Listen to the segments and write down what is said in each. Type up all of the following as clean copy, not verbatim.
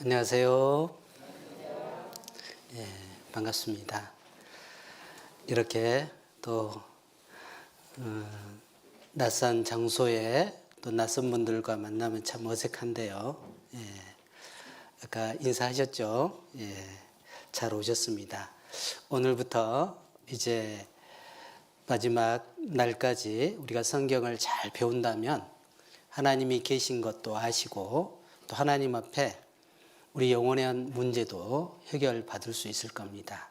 안녕하세요. 예, 반갑습니다. 이렇게 또 낯선 장소에 또 낯선 분들과 만나면 참 어색한데요. 예, 아까 인사하셨죠? 예, 잘 오셨습니다. 오늘부터 이제 마지막 날까지 우리가 성경을 잘 배운다면 하나님이 계신 것도 아시고 또 하나님 앞에 우리 영혼의 문제도 해결받을 수 있을 겁니다.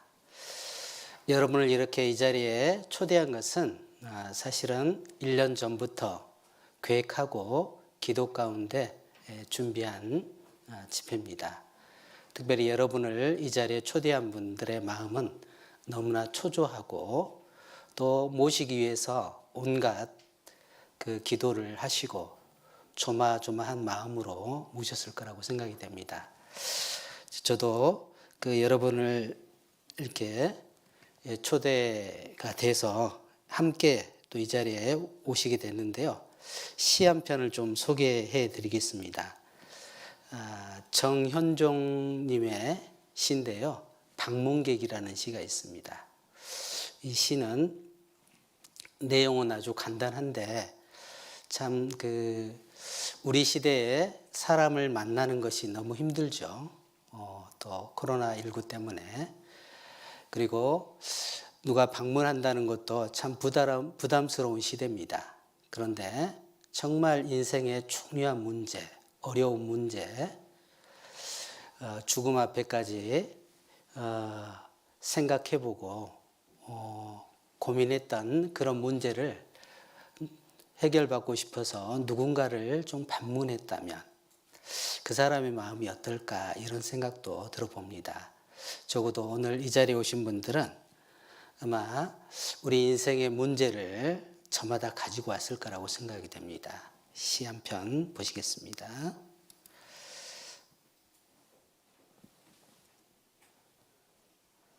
여러분을 이렇게 이 자리에 초대한 것은 사실은 1년 전부터 계획하고 기도 가운데 준비한 집회입니다. 특별히 여러분을 이 자리에 초대한 분들의 마음은 너무나 초조하고 또 모시기 위해서 온갖 그 기도를 하시고 조마조마한 마음으로 모셨을 거라고 생각이 됩니다. 저도 그 여러분을 이렇게 초대가 돼서 함께 또 이 자리에 오시게 됐는데요. 시 한 편을 좀 소개해 드리겠습니다. 정현종님의 시인데요. 방문객이라는 시가 있습니다. 이 시는 내용은 아주 간단한데 참 우리 시대에 사람을 만나는 것이 너무 힘들죠. 또 코로나19 때문에. 그리고 누가 방문한다는 것도 참 부담스러운 시대입니다. 그런데 정말 인생의 중요한 문제, 어려운 문제, 죽음 앞에까지 생각해보고 고민했던 그런 문제를 해결받고 싶어서 누군가를 좀 방문했다면 그 사람의 마음이 어떨까 이런 생각도 들어봅니다. 적어도 오늘 이 자리에 오신 분들은 아마 우리 인생의 문제를 저마다 가지고 왔을 거라고 생각이 됩니다. 시 한 편 보시겠습니다.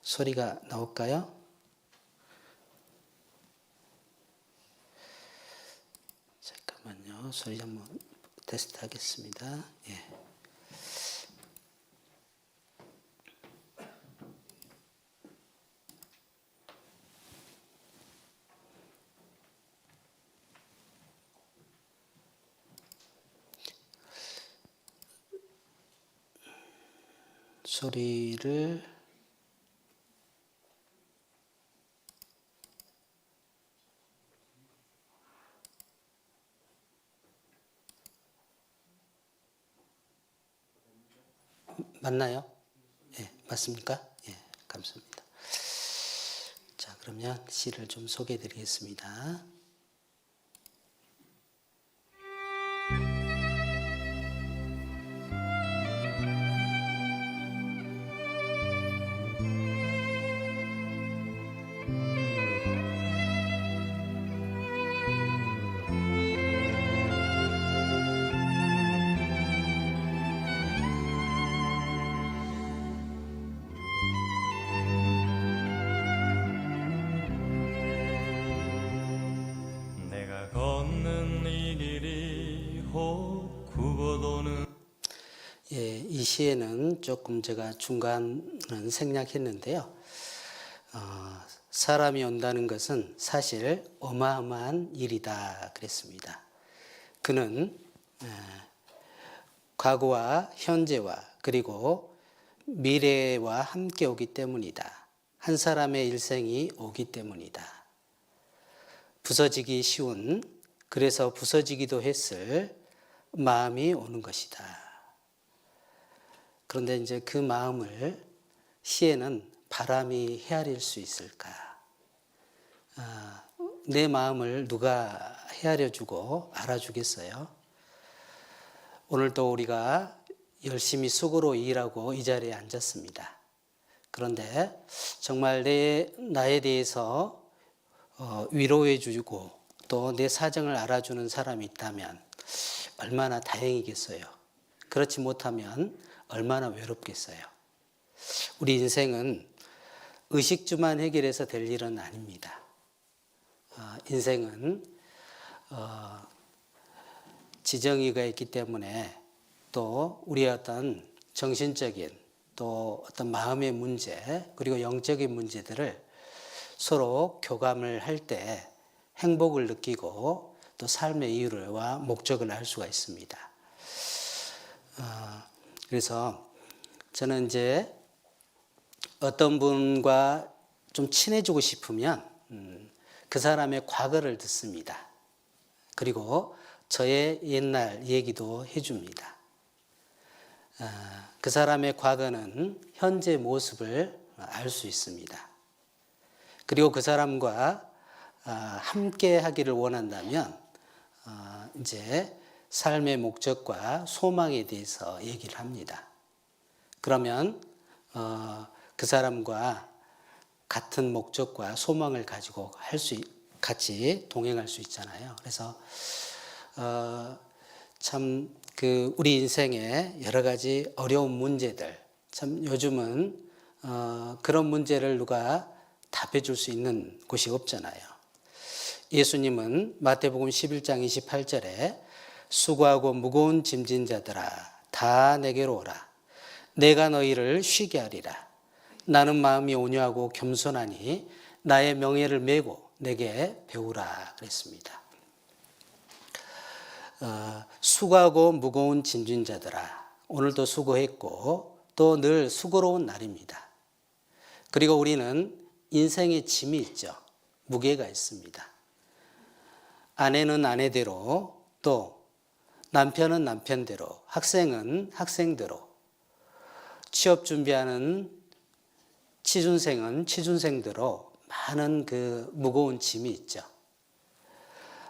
소리가 나올까요? 잠깐만요. 소리 한번 테스트 하겠습니다. 예. 소리를 맞나요? 예, 맞습니까? 예, 감사합니다. 자, 그러면 시를 좀 소개해 드리겠습니다. 예, 이 시에는 조금 제가 중간은 생략했는데요. 사람이 온다는 것은 사실 어마어마한 일이다 그랬습니다. 그는 과거와 현재와 그리고 미래와 함께 오기 때문이다. 한 사람의 일생이 오기 때문이다. 부서지기 쉬운, 그래서 부서지기도 했을 마음이 오는 것이다. 그런데 이제 그 마음을 시에는 바람이 헤아릴 수 있을까? 내 마음을 누가 헤아려주고 알아주겠어요? 오늘도 우리가 열심히 수고로 일하고 이 자리에 앉았습니다. 그런데 정말 나에 대해서 위로해주고 또 내 사정을 알아주는 사람이 있다면 얼마나 다행이겠어요. 그렇지 못하면 얼마나 외롭겠어요. 우리 인생은 의식주만 해결해서 될 일은 아닙니다. 인생은 지정의가 있기 때문에 또 우리의 어떤 정신적인 또 어떤 마음의 문제 그리고 영적인 문제들을 서로 교감을 할 때 행복을 느끼고 또 삶의 이유와 목적을 알 수가 있습니다. 그래서 저는 이제 어떤 분과 좀 친해지고 싶으면 그 사람의 과거를 듣습니다. 그리고 저의 옛날 얘기도 해줍니다. 그 사람의 과거는 현재 모습을 알 수 있습니다. 그리고 그 사람과 함께 하기를 원한다면 이제 삶의 목적과 소망에 대해서 얘기를 합니다. 그러면 그 사람과 같은 목적과 소망을 가지고 같이 동행할 수 있잖아요. 그래서 참 우리 인생에 여러 가지 어려운 문제들, 참 요즘은 그런 문제를 누가 답해 줄 수 있는 곳이 없잖아요. 예수님은 마태복음 11장 28절에 수고하고 무거운 짐진 자들아 다 내게로 오라. 내가 너희를 쉬게 하리라. 나는 마음이 온유하고 겸손하니 나의 명예를 메고 내게 배우라 그랬습니다. 수고하고 무거운 짐진 자들아, 오늘도 수고했고 또 늘 수고로운 날입니다. 그리고 우리는 인생의 짐이 있죠. 무게가 있습니다. 아내는 아내대로, 또 남편은 남편대로, 학생은 학생대로, 취업 준비하는 취준생은 취준생대로 많은 무거운 짐이 있죠.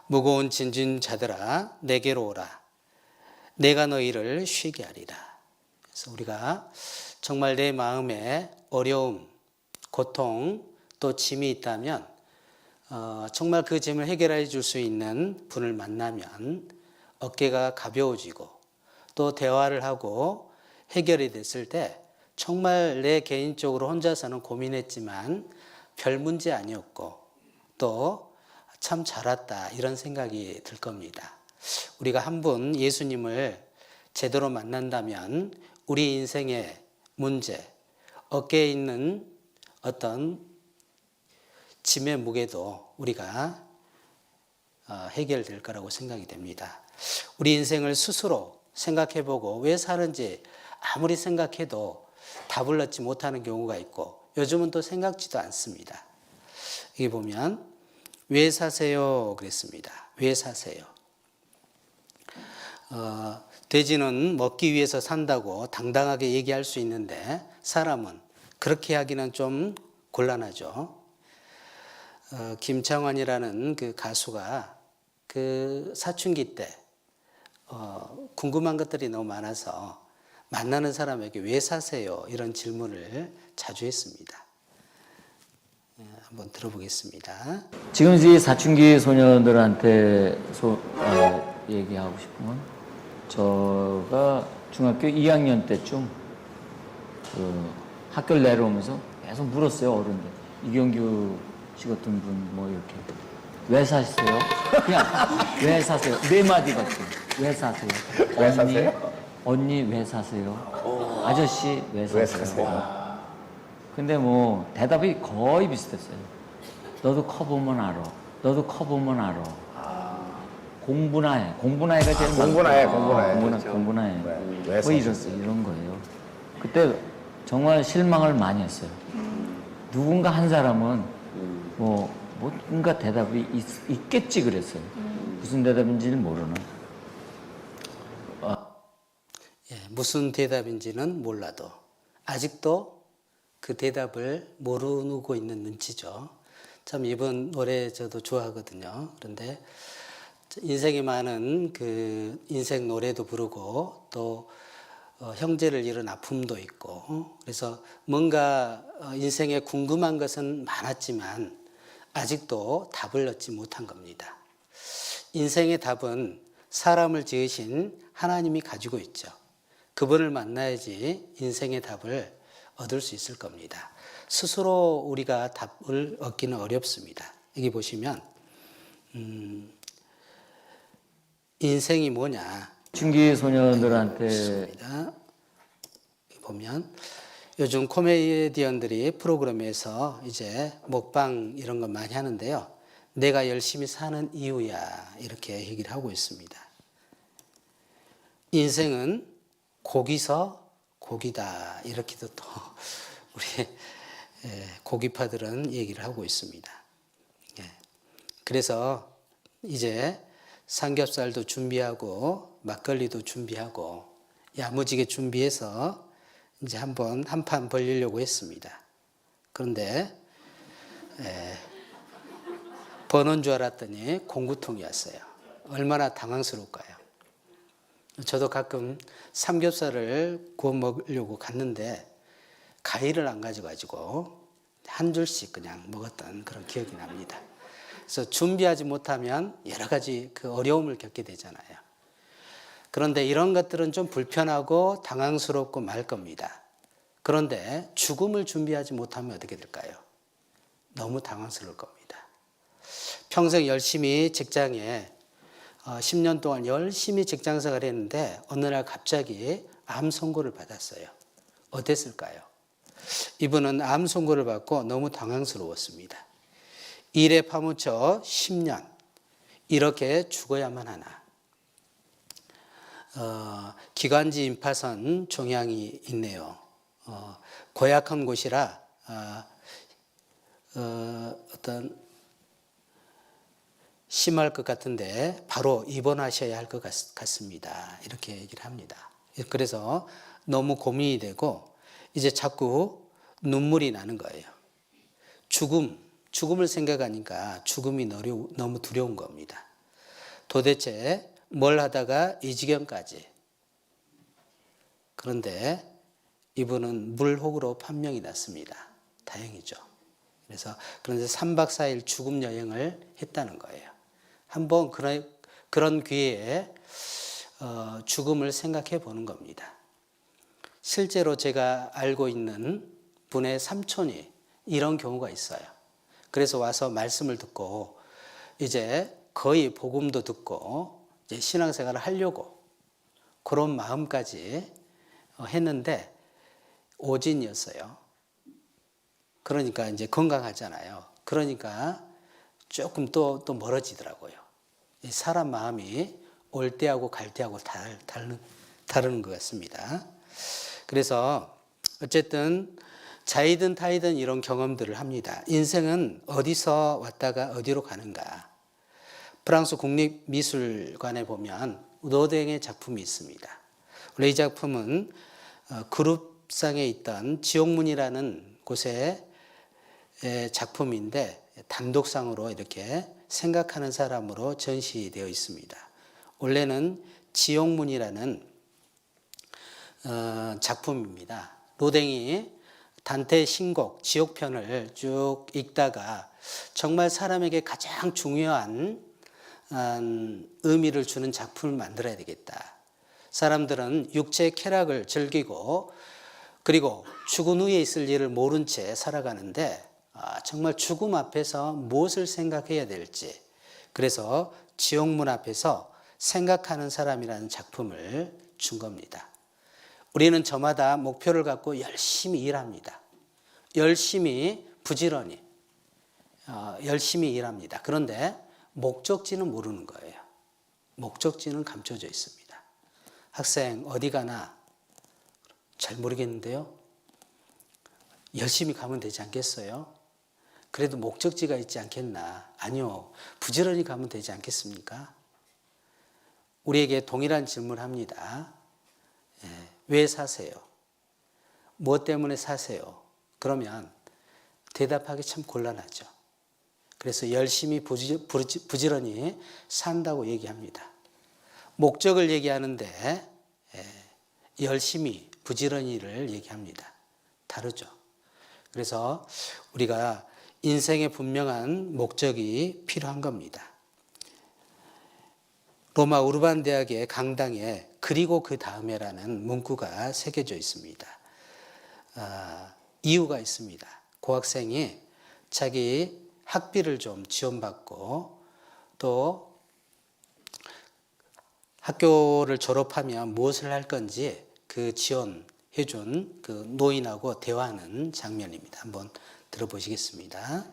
무거운 짐진 자들아 내게로 오라. 내가 너희를 쉬게 하리라. 그래서 우리가 정말 내 마음에 어려움, 고통, 또 짐이 있다면 정말 그 짐을 해결해 줄 수 있는 분을 만나면 어깨가 가벼워지고 또 대화를 하고 해결이 됐을 때 정말 내 개인적으로 혼자서는 고민했지만 별 문제 아니었고 또 참 잘 왔다 이런 생각이 들 겁니다. 우리가 한 분 예수님을 제대로 만난다면 우리 인생의 문제, 어깨에 있는 어떤 짐의 무게도 우리가 해결될 거라고 생각이 됩니다. 우리 인생을 스스로 생각해보고 왜 사는지 아무리 생각해도 답을 얻지 못하는 경우가 있고 요즘은 또 생각지도 않습니다. 여기 보면 왜 사세요? 그랬습니다. 왜 사세요? 돼지는 먹기 위해서 산다고 당당하게 얘기할 수 있는데 사람은 그렇게 하기는 좀 곤란하죠. 김창완이라는 그 가수가 사춘기 때 궁금한 것들이 너무 많아서 만나는 사람에게 왜 사세요? 이런 질문을 자주 했습니다. 한번 들어보겠습니다. 지금 이 사춘기 소녀들한테 얘기하고 싶은 건 제가 중학교 2학년 때쯤 학교를 내려오면서 계속 물었어요, 어른들. 이경규 씨 같은 분 뭐 이렇게 왜 사세요? 그냥 왜 사세요? 네 마디밖에. 왜 사세요? 왜 사세요? 언니 왜 사세요? 아저씨 왜 사세요? 왜 사세요? 근데 뭐 대답이 거의 비슷했어요. 너도 커보면 알아. 너도 커보면 알아. 공부나 해. 공부나 해가 제일 공부나 해, 공부나 해. 공부나 해. 왜 뭐 이런 거예요. 그때 정말 실망을 많이 했어요. 누군가 한 사람은 뭔가 대답이 있겠지 그랬어요. 무슨 대답인지는 모르나. 무슨 대답인지는 몰라도 아직도 그 대답을 모르고 있는 눈치죠. 참 이번 노래 저도 좋아하거든요. 그런데 인생에 많은 인생 노래도 부르고 또 형제를 잃은 아픔도 있고 그래서 뭔가 인생에 궁금한 것은 많았지만 아직도 답을 얻지 못한 겁니다. 인생의 답은 사람을 지으신 하나님이 가지고 있죠. 그분을 만나야지 인생의 답을 얻을 수 있을 겁니다. 스스로 우리가 답을 얻기는 어렵습니다. 여기 보시면 인생이 뭐냐? 사춘기 소녀들한테 있습니다. 보면 요즘 코미디언들이 프로그램에서 이제 먹방 이런 거 많이 하는데요. 내가 열심히 사는 이유야 이렇게 얘기를 하고 있습니다. 인생은 고기서 고기다 이렇게도 또 우리 고기파들은 얘기를 하고 있습니다. 그래서 이제 삼겹살도 준비하고 막걸리도 준비하고 야무지게 준비해서 이제 한번 한 판 벌리려고 했습니다. 그런데 버는 줄 알았더니 공구통이 왔어요. 얼마나 당황스러울까요? 저도 가끔 삼겹살을 구워 먹으려고 갔는데 가위를 안 가져가지고 한 줄씩 그냥 먹었던 그런 기억이 납니다. 그래서 준비하지 못하면 여러 가지 그 어려움을 겪게 되잖아요. 그런데 이런 것들은 좀 불편하고 당황스럽고 말 겁니다. 그런데 죽음을 준비하지 못하면 어떻게 될까요? 너무 당황스러울 겁니다. 평생 열심히 직장에 10년 동안 열심히 직장 생활을 했는데 어느 날 갑자기 암 선고를 받았어요. 어땠을까요? 이분은 암 선고를 받고 너무 당황스러웠습니다. 일에 파묻혀 10년 이렇게 죽어야만 하나. 기관지 임파선 종양이 있네요. 고약한 곳이라 어떤 심할 것 같은데 바로 입원하셔야 할 것 같습니다. 이렇게 얘기를 합니다. 그래서 너무 고민이 되고 이제 자꾸 눈물이 나는 거예요. 죽음을 생각하니까 죽음이 너무 두려운 겁니다. 도대체 뭘 하다가 이 지경까지. 그런데 이분은 물혹으로 판명이 났습니다. 다행이죠. 그런데 3박 4일 죽음 여행을 했다는 거예요. 한번 그런 기회에 죽음을 생각해 보는 겁니다. 실제로 제가 알고 있는 분의 삼촌이 이런 경우가 있어요. 그래서 와서 말씀을 듣고 이제 거의 복음도 듣고 이제 신앙생활을 하려고 그런 마음까지 했는데 오진이었어요. 그러니까 이제 건강하잖아요. 그러니까 조금 또 멀어지더라고요. 사람 마음이 올 때하고 갈 때하고 다른 것 같습니다. 그래서 어쨌든 자이든 타이든 이런 경험들을 합니다. 인생은 어디서 왔다가 어디로 가는가. 프랑스 국립미술관에 보면 로댕의 작품이 있습니다. 원래 이 작품은 그룹상에 있던 지옥문이라는 곳의 작품인데 단독상으로 이렇게 생각하는 사람으로 전시되어 있습니다. 원래는 지옥문이라는 작품입니다. 로댕이 단테의 신곡 지옥편을 쭉 읽다가 정말 사람에게 가장 중요한 의미를 주는 작품을 만들어야 되겠다. 사람들은 육체의 쾌락을 즐기고 그리고 죽은 후에 있을 일을 모른 채 살아가는데 정말 죽음 앞에서 무엇을 생각해야 될지, 그래서 지옥문 앞에서 생각하는 사람이라는 작품을 준 겁니다. 우리는 저마다 목표를 갖고 열심히 일합니다. 열심히 부지런히 열심히 일합니다. 그런데 목적지는 모르는 거예요. 목적지는 감춰져 있습니다. 학생 어디 가나 잘 모르겠는데요. 열심히 가면 되지 않겠어요? 그래도 목적지가 있지 않겠나? 아니요. 부지런히 가면 되지 않겠습니까? 우리에게 동일한 질문을 합니다. 왜 사세요? 무엇 때문에 사세요? 그러면 대답하기 참 곤란하죠. 그래서 열심히 부지런히 산다고 얘기합니다. 목적을 얘기하는데 열심히 부지런히를 얘기합니다. 다르죠. 그래서 우리가 인생의 분명한 목적이 필요한 겁니다. 로마 우르반 대학의 강당에 그리고 그 다음에라는 문구가 새겨져 있습니다. 이유가 있습니다. 고학생이 자기 학비를 좀 지원받고 또 학교를 졸업하면 무엇을 할 건지 그 지원 해준 그 노인하고 대화하는 장면입니다. 한번 들어보시겠습니다.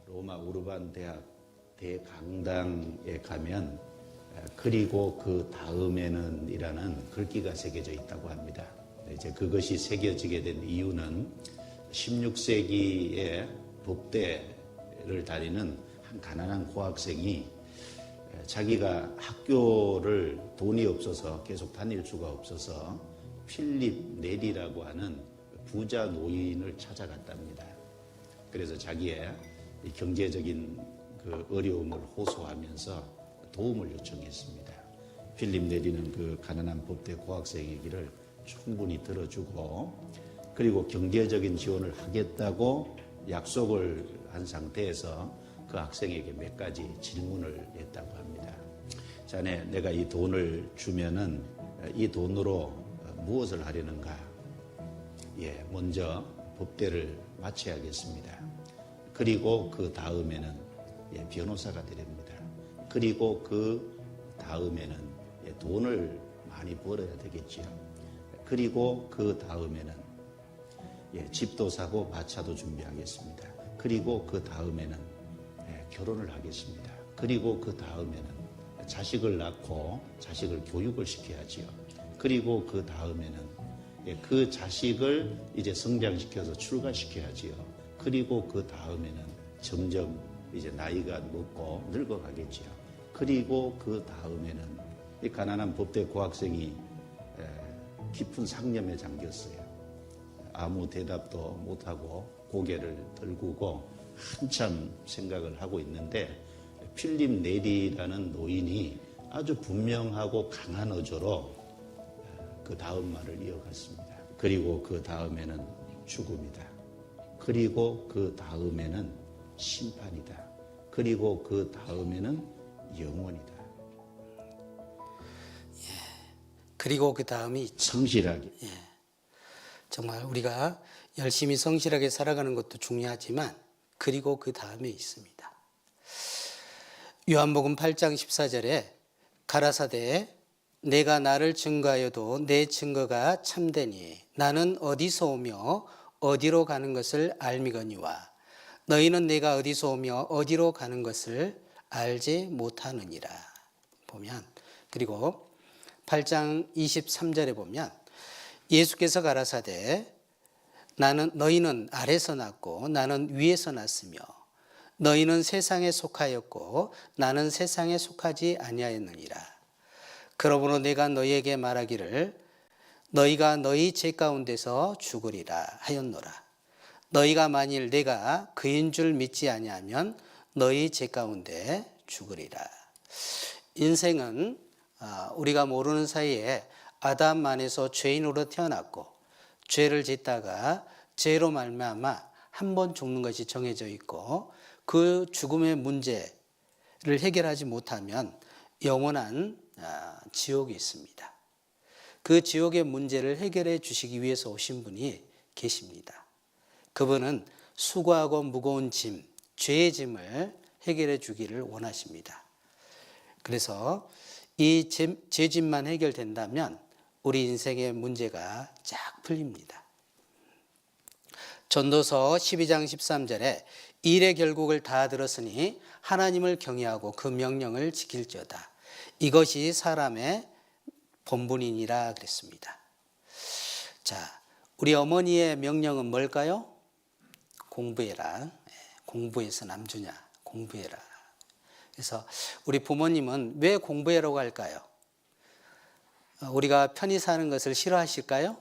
로마 우르반 대학 대강당에 가면 그리고 그 다음에는 이라는 글귀가 새겨져 있다고 합니다. 이제 그것이 새겨지게 된 이유는 16세기에 법대를 다니는 한 가난한 고학생이 자기가 학교를 돈이 없어서 계속 다닐 수가 없어서 필립 네리라고 하는 부자 노인을 찾아갔답니다. 그래서 자기의 이 경제적인 그 어려움을 호소하면서 도움을 요청했습니다. 필립 네리는 그 가난한 법대 고학생이기를 충분히 들어주고 그리고 경제적인 지원을 하겠다고 약속을 한 상태에서 그 학생에게 몇 가지 질문을 했다고 합니다. 자네, 내가 이 돈을 주면은 이 돈으로 무엇을 하려는가? 예, 먼저 법대를 마쳐야겠습니다. 그리고 그 다음에는 변호사가 되렵니다. 그리고 그 다음에는 돈을 많이 벌어야 되겠지요. 그리고 그 다음에는 집도 사고 마차도 준비하겠습니다. 그리고 그 다음에는 결혼을 하겠습니다. 그리고 그 다음에는 자식을 낳고 자식을 교육을 시켜야지요. 그리고 그 다음에는 그 자식을 이제 성장시켜서 출가시켜야지요. 그리고 그 다음에는 점점 이제 나이가 먹고 늙어가겠지요. 그리고 그 다음에는 이 가난한 법대 고학생이 깊은 상념에 잠겼어요. 아무 대답도 못하고 고개를 들구고 한참 생각을 하고 있는데 필립 네리라는 노인이 아주 분명하고 강한 어조로 그 다음 말을 이어갔습니다. 그리고 그 다음에는 죽음이다. 그리고 그 다음에는 심판이다. 그리고 그 다음에는 영원이다. 그리고 그 다음이 있죠. 성실하게. 정말 우리가 열심히 성실하게 살아가는 것도 중요하지만 그리고 그 다음에 있습니다. 요한복음 8장 14절에 가라사대 내가 나를 증거하여도 내 증거가 참되니 나는 어디서 오며 어디로 가는 것을 알미거니와 너희는 내가 어디서 오며 어디로 가는 것을 알지 못하느니라. 보면 그리고 8장 23절에 보면 예수께서 가라사대 너희는 아래서 났고 나는 위에서 났으며 너희는 세상에 속하였고 나는 세상에 속하지 아니하였느니라. 그러므로 내가 너희에게 말하기를 너희가 너희 죄 가운데서 죽으리라 하였노라. 너희가 만일 내가 그인 줄 믿지 아니하면 너희 죄 가운데 죽으리라. 인생은 우리가 모르는 사이에 아담 안에서 죄인으로 태어났고 죄를 짓다가 죄로 말미암아 한 번 죽는 것이 정해져 있고 그 죽음의 문제를 해결하지 못하면 영원한 지옥이 있습니다. 그 지옥의 문제를 해결해 주시기 위해서 오신 분이 계십니다. 그분은 수고하고 무거운 짐, 죄의 짐을 해결해 주기를 원하십니다. 그래서 이 죄짐만 해결된다면 우리 인생의 문제가 쫙 풀립니다. 전도서 12장 13절에 일의 결국을 다 들었으니 하나님을 경외하고 그 명령을 지킬지어다. 이것이 사람의 본분이니라 그랬습니다. 자, 우리 어머니의 명령은 뭘까요? 공부해라. 공부해서 남주냐? 공부해라. 그래서 우리 부모님은 왜 공부해라고 할까요? 우리가 편히 사는 것을 싫어하실까요?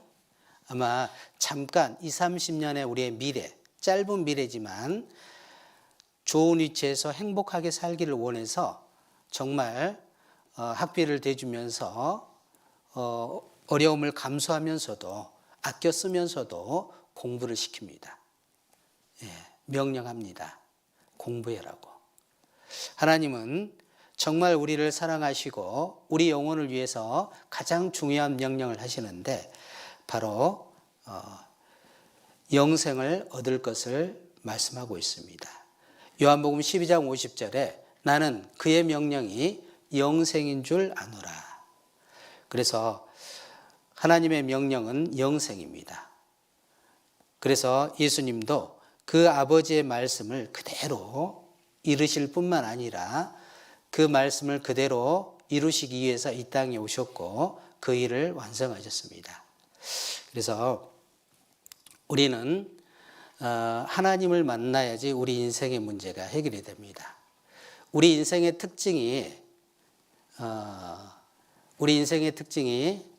아마 잠깐 20, 30년의 우리의 미래, 짧은 미래지만 좋은 위치에서 행복하게 살기를 원해서 정말 학비를 대주면서 어려움을 감수하면서도 아껴 쓰면서도 공부를 시킵니다. 명령합니다. 공부해라고. 하나님은 정말 우리를 사랑하시고 우리 영혼을 위해서 가장 중요한 명령을 하시는데 바로 영생을 얻을 것을 말씀하고 있습니다. 요한복음 12장 50절에 나는 그의 명령이 영생인 줄 아노라. 그래서 하나님의 명령은 영생입니다. 그래서 예수님도 그 아버지의 말씀을 그대로 이루실 뿐만 아니라 그 말씀을 그대로 이루시기 위해서 이 땅에 오셨고 그 일을 완성하셨습니다. 그래서 우리는 하나님을 만나야지 우리 인생의 문제가 해결이 됩니다. 우리 인생의 특징이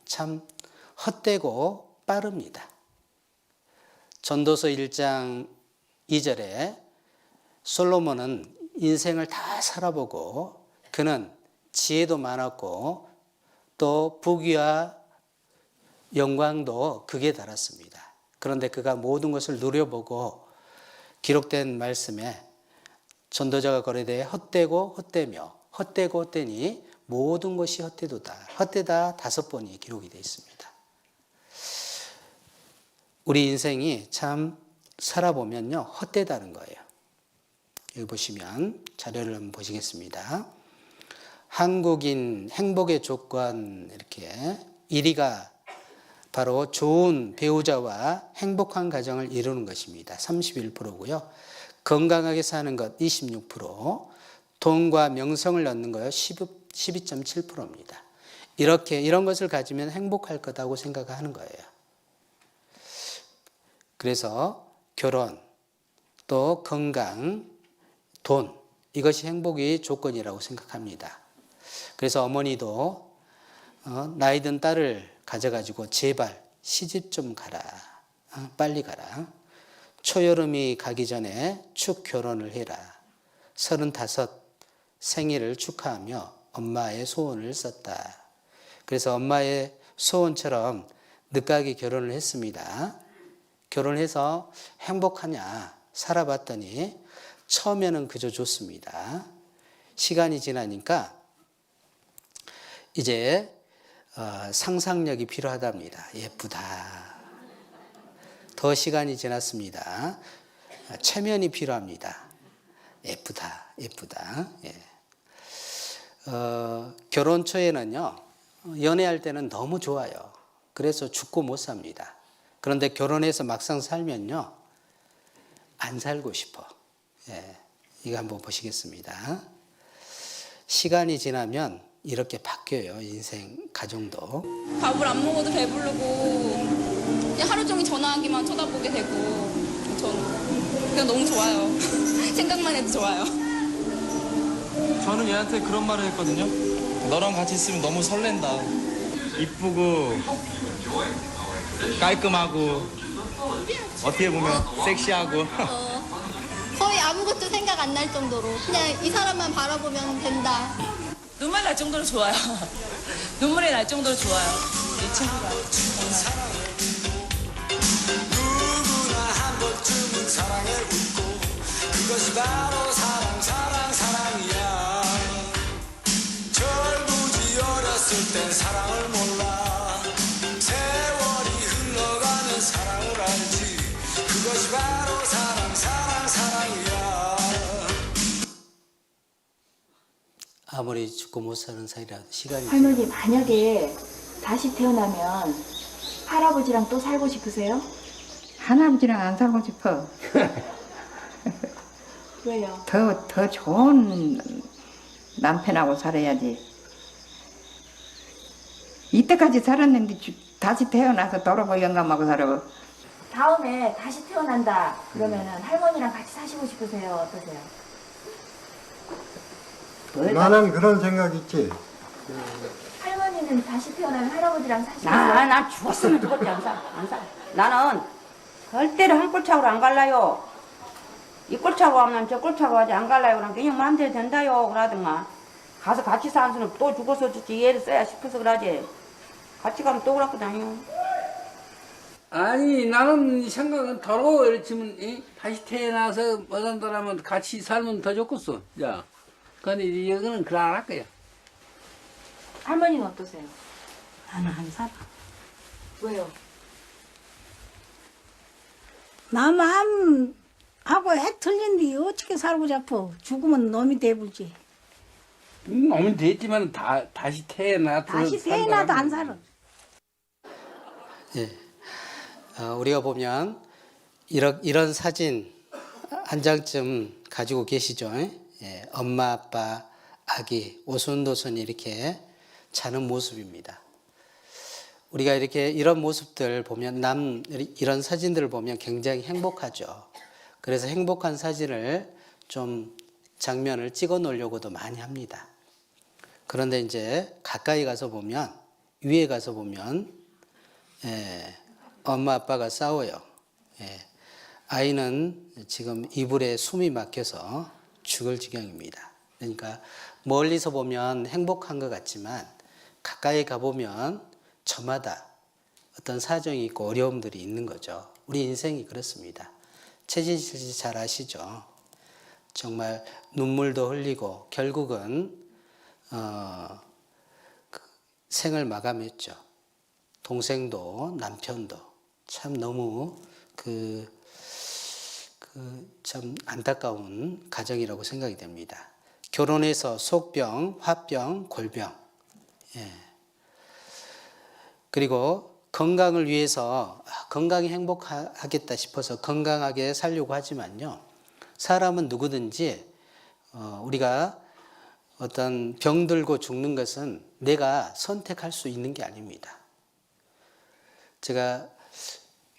참 헛되고 빠릅니다. 전도서 1장 2절에 솔로몬은 인생을 다 살아보고 그는 지혜도 많았고 또 부귀와 영광도 극에 달았습니다. 그런데 그가 모든 것을 누려보고 기록된 말씀에 전도자가 거래되어 헛되고 헛되며 헛되고 헛되니 모든 것이 헛되도다. 헛되다 5번이 기록이 되어 있습니다. 우리 인생이 참 살아보면요 헛되다는 거예요. 여기 보시면 자료를 한번 보시겠습니다. 한국인 행복의 조건 이렇게 1위가 바로 좋은 배우자와 행복한 가정을 이루는 것입니다. 31%고요. 건강하게 사는 것 26%, 돈과 명성을 얻는 거요 12.7%입니다. 이런 것을 가지면 행복할 거다고 생각하는 거예요. 그래서 결혼, 또 건강, 돈 이것이 행복의 조건이라고 생각합니다. 그래서 어머니도 나이 든 딸을 가져가지고 제발 시집 좀 가라. 빨리 가라. 초여름이 가기 전에 축 결혼을 해라. 35 생일을 축하하며 엄마의 소원을 썼다. 그래서 엄마의 소원처럼 늦가게 결혼을 했습니다. 결혼해서 행복하냐 살아봤더니 처음에는 그저 좋습니다. 시간이 지나니까 이제 상상력이 필요하답니다. 예쁘다. 더 시간이 지났습니다. 체면이 필요합니다. 예쁘다. 예. 결혼 초에는요 연애할 때는 너무 좋아요. 그래서 죽고 못 삽니다. 그런데 결혼해서 막상 살면요 안 살고 싶어. 예, 이거 한번 보시겠습니다. 시간이 지나면 이렇게 바뀌어요. 인생 가정도. 밥을 안 먹어도 배부르고 그냥 하루 종일 전화기만 쳐다보게 되고 저는 그냥 너무 좋아요. 생각만 해도 좋아요. 저는 얘한테 그런 말을 했거든요. 너랑 같이 있으면 너무 설렌다. 이쁘고 깔끔하고 어떻게 보면 섹시하고 거의 아무것도 생각 안 날 정도로 그냥 이 사람만 바라보면 된다. 눈물 날 정도로 좋아요. 눈물이 날 정도로 좋아요. 이 친구가. 누구나 한 번쯤은 사랑에 웃고 그것이 바로 사랑이야. 젊은이 어렸을 땐 사랑을 몰라. 세월이 흘러가면 사랑을 알지. 그것이 바로 사랑이야. 아무리 죽고 못 사는 사이라도 시간이 할머니 만약에 다시 태어나면 할아버지랑 또 살고 싶으세요? 할아버지랑 안 살고 싶어. 왜요? 더 좋은 남편하고 살아야지. 이때까지 살았는데 다시 태어나서 돌아보 영감하고 살아. 다음에 다시 태어난다 그러면은 할머니랑 같이 사시고 싶으세요? 어떠세요? 나는 그런 생각 있지. 할머니는 다시 태어나면 할아버지랑 사시겠어요? 나 죽었으면 죽었지 안 살. 나는 절대로 한 꼴차로 안 갈라요. 이 꼴차로 하면 저 꼴차로 하지 안 갈라요. 그러니까 그냥 마음대로 된다요. 그러더만 가서 같이 사는 수는 또 죽어서 죽지 얘를 써야 싶어서 그러지. 같이 가면 또 그렇고 다녀. 아니 나는 생각은 더러워. 이렇지만 다시 태어나서 못 산다라면 같이 살면 더 좋겠어. 야, 근데 이거는 그래 안 할 거야. 할머니는 어떠세요? 나는 안 살아. 왜요? 나만 하고 해 틀린디 어떻게 살고 잡어. 죽으면 놈이 돼불지. 놈이 됐지만 다시 태어나도 다시 태어나도 안 살아. 예. 우리가 보면 이런 사진 한 장쯤 가지고 계시죠? 예. 엄마, 아빠, 아기, 오손도손 이렇게 자는 모습입니다. 우리가 이렇게 이런 모습들 보면 이런 사진들을 보면 굉장히 행복하죠. 그래서 행복한 사진을 좀 장면을 찍어 놓으려고도 많이 합니다. 그런데 이제 가까이 가서 보면, 위에 가서 보면, 엄마 아빠가 싸워요. 아이는 지금 이불에 숨이 막혀서 죽을 지경입니다. 그러니까 멀리서 보면 행복한 것 같지만 가까이 가보면 저마다 어떤 사정이 있고 어려움들이 있는 거죠. 우리 인생이 그렇습니다. 최진실 씨 잘 아시죠? 정말 눈물도 흘리고 결국은 생을 마감했죠. 동생도 남편도 참 너무 참 안타까운 가정이라고 생각이 됩니다. 결혼해서 속병, 화병, 골병. 예. 그리고 건강을 위해서 건강이 행복하겠다 싶어서 건강하게 살려고 하지만요. 사람은 누구든지 우리가 어떤 병들고 죽는 것은 내가 선택할 수 있는 게 아닙니다. 제가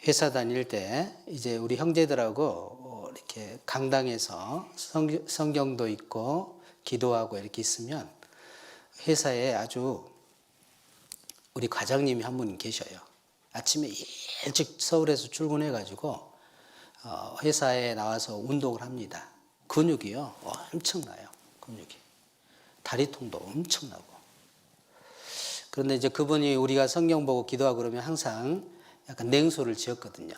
회사 다닐 때 이제 우리 형제들하고 이렇게 강당에서 성경도 읽고 기도하고 이렇게 있으면 회사에 아주 우리 과장님이 한 분 계셔요. 아침에 일찍 서울에서 출근해 가지고 회사에 나와서 운동을 합니다. 근육이요 엄청나요. 근육이 다리통도 엄청나고. 그런데 이제 그분이 우리가 성경 보고 기도하고 그러면 항상 약간 냉소를 지었거든요.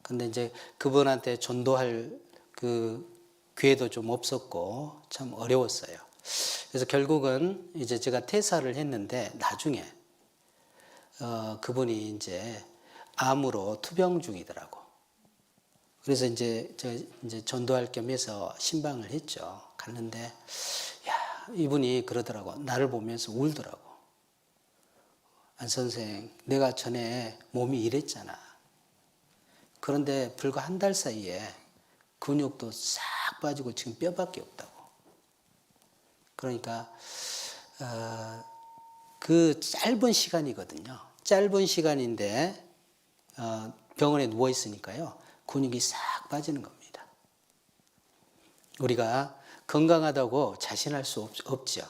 근데 이제 그분한테 전도할 그 기회도 좀 없었고 참 어려웠어요. 그래서 결국은 이제 제가 퇴사를 했는데 나중에 그분이 이제 암으로 투병 중이더라고. 그래서 이제 전도할 겸 해서 신방을 했죠. 갔는데 야, 이분이 그러더라고. 나를 보면서 울더라고. 안 선생, 내가 전에 몸이 이랬잖아. 그런데 불과 한 달 사이에 근육도 싹 빠지고 지금 뼈밖에 없다고. 그러니까 그 짧은 시간이거든요. 짧은 시간인데 병원에 누워 있으니까요. 근육이 싹 빠지는 겁니다. 우리가 건강하다고 자신할 수 없죠.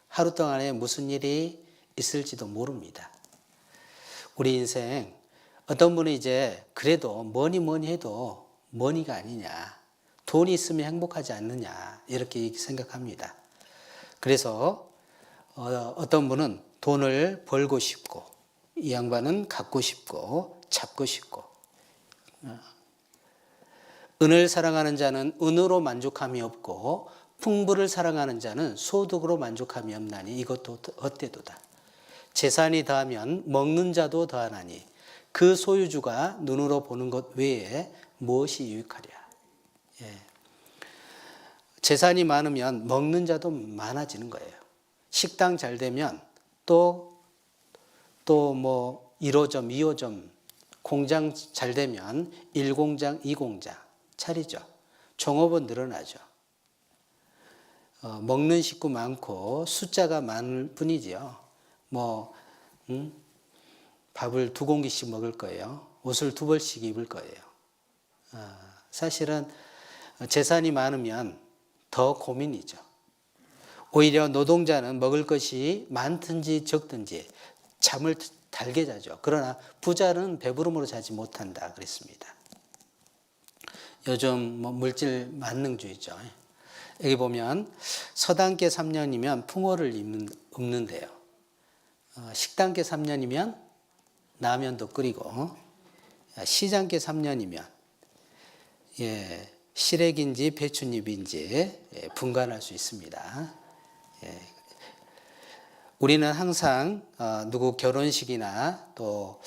하루 동안에 무슨 일이 있을지도 모릅니다. 우리 인생 어떤 분은 이제 그래도 뭐니 해도 머니가 아니냐. 돈이 있으면 행복하지 않느냐. 이렇게 생각합니다. 그래서 어떤 분은 돈을 벌고 싶고 이 양반은 갖고 싶고 잡고 싶고 은을 사랑하는 자는 은으로 만족함이 없고 풍부를 사랑하는 자는 소득으로 만족함이 없나니 이것도 헛되도다. 재산이 더하면 먹는 자도 더하나니 그 소유주가 눈으로 보는 것 외에 무엇이 유익하랴. 예. 재산이 많으면 먹는 자도 많아지는 거예요. 식당 잘 되면 또 뭐 1호점, 2호점, 공장 잘 되면 1공장, 2공장 차리죠. 종업원 늘어나죠. 먹는 식구 많고 숫자가 많을 뿐이지요. 밥을 2공기씩 먹을 거예요. 옷을 2벌씩 입을 거예요. 사실은 재산이 많으면 더 고민이죠. 오히려 노동자는 먹을 것이 많든지 적든지 잠을 달게 자죠. 그러나 부자는 배부름으로 자지 못한다 그랬습니다. 요즘 물질 만능주의죠. 여기 보면 서당계 3년이면 풍어를 읊는데요. 식당계 3년이면 라면도 끓이고 시장계 3년이면 시래기인지 배춧잎인지 분간할 수 있습니다. 우리는 항상 누구 결혼식이나 또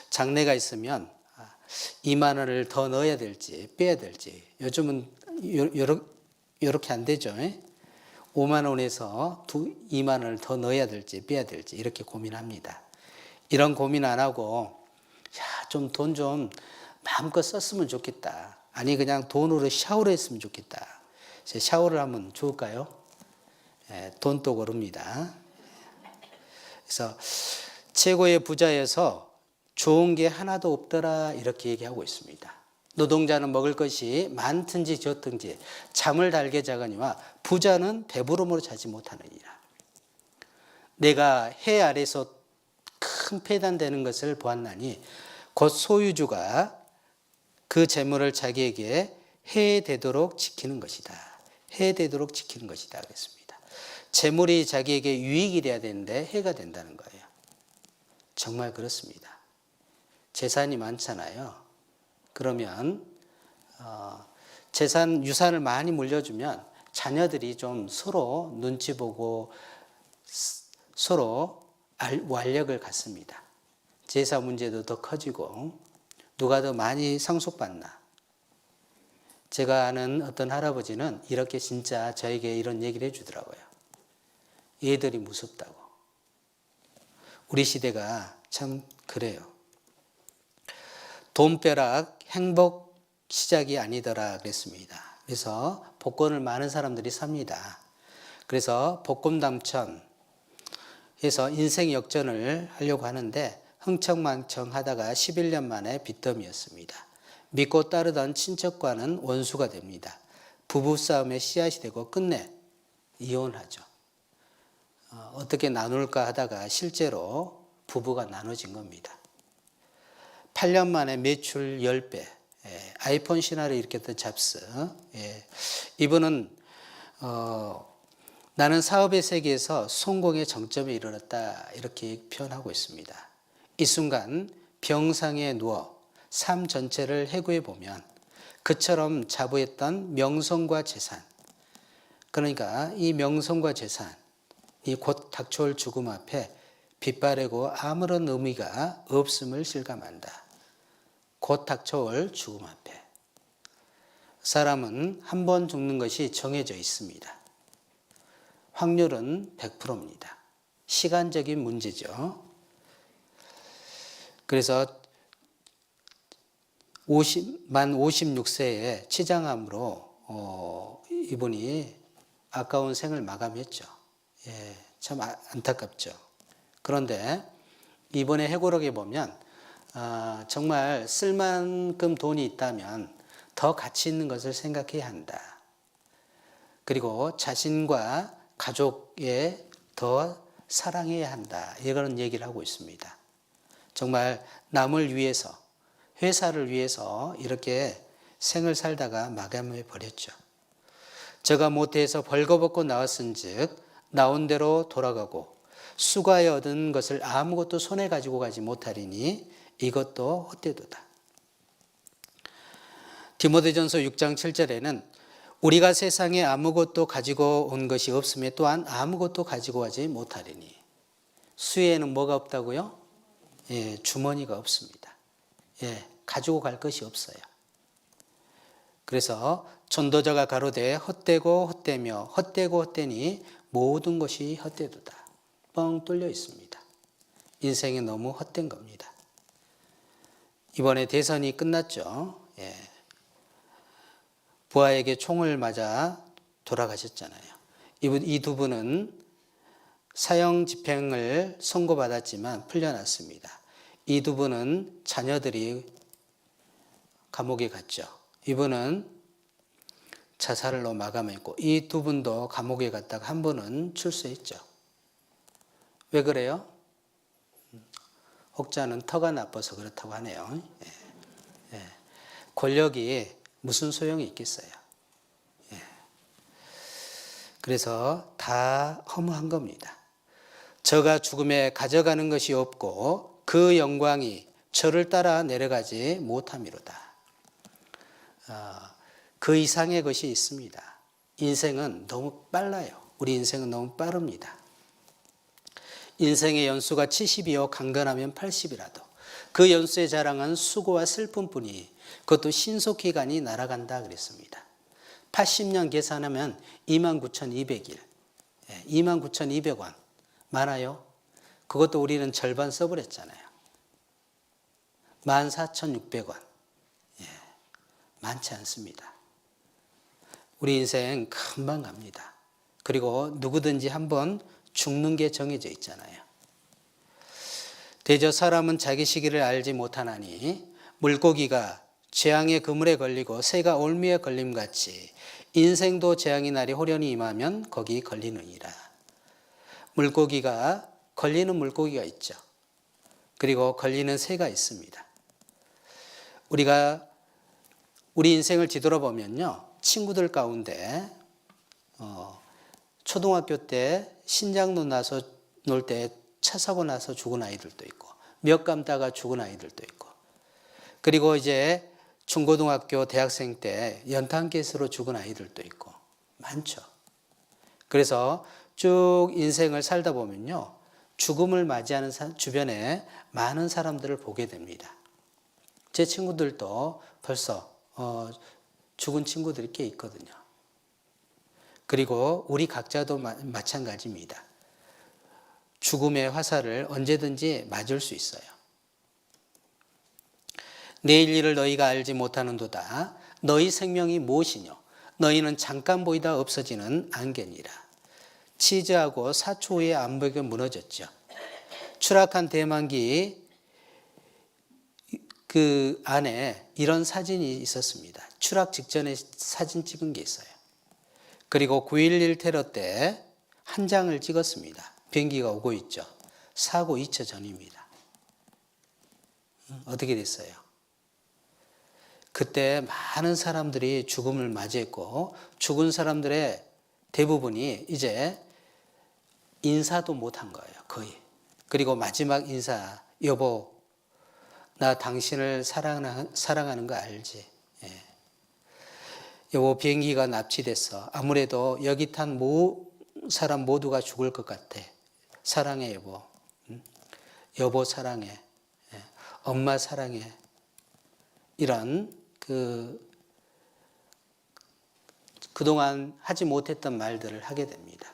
장례가 있으면 2만 원을 더 넣어야 될지 빼야 될지 요즘은 요렇게 안 되죠. 5만 원에서 2만 원을 더 넣어야 될지 빼야 될지 이렇게 고민합니다. 이런 고민 안 하고 좀 돈 좀 마음껏 썼으면 좋겠다. 아니 그냥 돈으로 샤워를 했으면 좋겠다. 샤워를 하면 좋을까요? 돈도 고릅니다. 그래서 최고의 부자여서 좋은 게 하나도 없더라 이렇게 얘기하고 있습니다. 노동자는 먹을 것이 많든지 적든지 잠을 달게 자거니와 부자는 배부름으로 자지 못하느니라. 내가 해 아래서 큰 폐단되는 것을 보았나니 곧 소유주가 그 재물을 자기에게 해되도록 지키는 것이다. 해되도록 지키는 것이다 그랬습니다. 재물이 자기에게 유익이 돼야 되는데 해가 된다는 거예요. 정말 그렇습니다. 재산이 많잖아요. 그러면 유산을 많이 물려주면 자녀들이 좀 서로 눈치 보고 서로 완력을 갖습니다. 제사 문제도 더 커지고 누가 더 많이 상속받나. 제가 아는 어떤 할아버지는 이렇게 진짜 저에게 이런 얘기를 해주더라고요. 얘들이 무섭다고. 우리 시대가 참 그래요. 돈벼락 행복 시작이 아니더라 그랬습니다. 그래서 복권을 많은 사람들이 삽니다. 그래서 복권 당첨 해서 인생 역전을 하려고 하는데 흥청망청 하다가 11년 만에 빚더미였습니다. 믿고 따르던 친척과는 원수가 됩니다. 부부싸움의 씨앗이 되고 끝내 이혼하죠. 어떻게 나눌까 하다가 실제로 부부가 나눠진 겁니다. 8년 만에 매출 10배, 아이폰 신화를 일으켰던 잡스. 이분은 나는 사업의 세계에서 성공의 정점에 이르렀다 이렇게 표현하고 있습니다. 이 순간 병상에 누워 삶 전체를 해고해 보면 그처럼 자부했던 명성과 재산, 그러니까 이 명성과 재산이 곧 닥쳐올 죽음 앞에 빗바래고 아무런 의미가 없음을 실감한다. 곧 닥쳐올 죽음 앞에. 사람은 한 번 죽는 것이 정해져 있습니다. 확률은 100%입니다. 시간적인 문제죠. 그래서 만 56세에 치장암으로 이분이 아까운 생을 마감했죠. 참 안타깝죠. 그런데 이번에 해고록에 보면 정말 쓸만큼 돈이 있다면 더 가치 있는 것을 생각해야 한다. 그리고 자신과 가족에 더 사랑해야 한다. 이런 얘기를 하고 있습니다. 정말 남을 위해서, 회사를 위해서 이렇게 생을 살다가 마감해 버렸죠. 저가 모태에서 벌거벗고 나왔은즉 나온 대로 돌아가고 수고하여 얻은 것을 아무것도 손에 가지고 가지 못하리니 이것도 헛되도다. 디모데전서 6장 7절에는 우리가 세상에 아무것도 가지고 온 것이 없음에 또한 아무것도 가지고 가지 못하리니. 수혜에는 뭐가 없다고요? 주머니가 없습니다. 가지고 갈 것이 없어요. 그래서 전도자가 가로되 헛되고 헛되며 헛되고 헛되니 모든 것이 헛되도다. 뻥 뚫려 있습니다. 인생이 너무 헛된 겁니다. 이번에 대선이 끝났죠. 부하에게 총을 맞아 돌아가셨잖아요. 이 두 분은 사형 집행을 선고받았지만 풀려났습니다. 이 두 분은 자녀들이 감옥에 갔죠. 이분은 자살로 마감했고 이 두 분도 감옥에 갔다가 한 분은 출소했죠. 왜 그래요? 혹자는 터가 나빠서 그렇다고 하네요. 권력이 무슨 소용이 있겠어요. 그래서 다 허무한 겁니다. 저가 죽음에 가져가는 것이 없고 그 영광이 저를 따라 내려가지 못함이로다. 그 이상의 것이 있습니다. 인생은 너무 빨라요. 우리 인생은 너무 빠릅니다. 인생의 연수가 70이요 강건하면 80이라도 그 연수의 자랑은 수고와 슬픔뿐이 그것도 신속기간이 날아간다 그랬습니다. 80년 계산하면 29,200일, 29,200원 많아요? 그것도 우리는 절반 써버렸잖아요. 14,600원. 많지 않습니다. 우리 인생 금방 갑니다. 그리고 누구든지 한번 죽는 게 정해져 있잖아요. 대저 사람은 자기 시기를 알지 못하나니 물고기가 재앙의 그물에 걸리고 새가 올미에 걸림같이 인생도 재앙의 날이 호련히 임하면 거기 걸리느니라. 물고기가 걸리는 물고기가 있죠. 그리고 걸리는 새가 있습니다. 우리 인생을 뒤돌아보면요, 친구들 가운데 초등학교 때 신장로 나서 놀 때 차 사고 나서 죽은 아이들도 있고, 몇 감다가 죽은 아이들도 있고, 그리고 이제 중고등학교 대학생 때 연탄가스로 죽은 아이들도 있고 많죠. 그래서 쭉 인생을 살다 보면요, 죽음을 맞이하는 주변에 많은 사람들을 보게 됩니다. 제 친구들도 벌써 죽은 친구들이 꽤 있거든요. 그리고 우리 각자도 마찬가지입니다. 죽음의 화살을 언제든지 맞을 수 있어요. 내일 일을 너희가 알지 못하는도다. 너희 생명이 무엇이뇨? 너희는 잠깐 보이다 없어지는 안개니라. 치즈하고 사초 후에 암벽이 무너졌죠. 추락한 대만기 그 안에 이런 사진이 있었습니다. 추락 직전에 사진 찍은 게 있어요. 그리고 9.11 테러 때 한 장을 찍었습니다. 비행기가 오고 있죠. 사고 2초 전입니다. 어떻게 됐어요? 그때 많은 사람들이 죽음을 맞이했고 죽은 사람들의 대부분이 이제 인사도 못한 거예요. 거의. 그리고 마지막 인사, 여보 나 당신을 사랑하는 거 알지? 여보 비행기가 납치됐어. 아무래도 여기 탄 사람 모두가 죽을 것 같아. 사랑해 여보. 여보 사랑해. 엄마 사랑해. 이런 그동안 하지 못했던 말들을 하게 됩니다.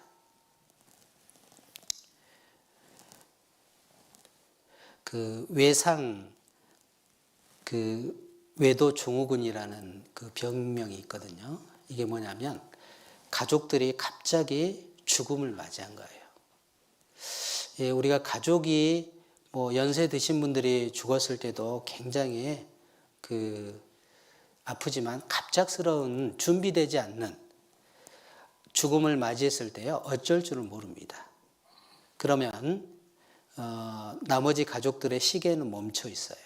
외도 증후군이라는 그 병명이 있거든요. 이게 뭐냐면 가족들이 갑자기 죽음을 맞이한 거예요. 우리가 가족이 연세 드신 분들이 죽었을 때도 굉장히 아프지만 갑작스러운 준비되지 않는 죽음을 맞이했을 때요, 어쩔 줄을 모릅니다. 그러면 나머지 가족들의 시계는 멈춰 있어요.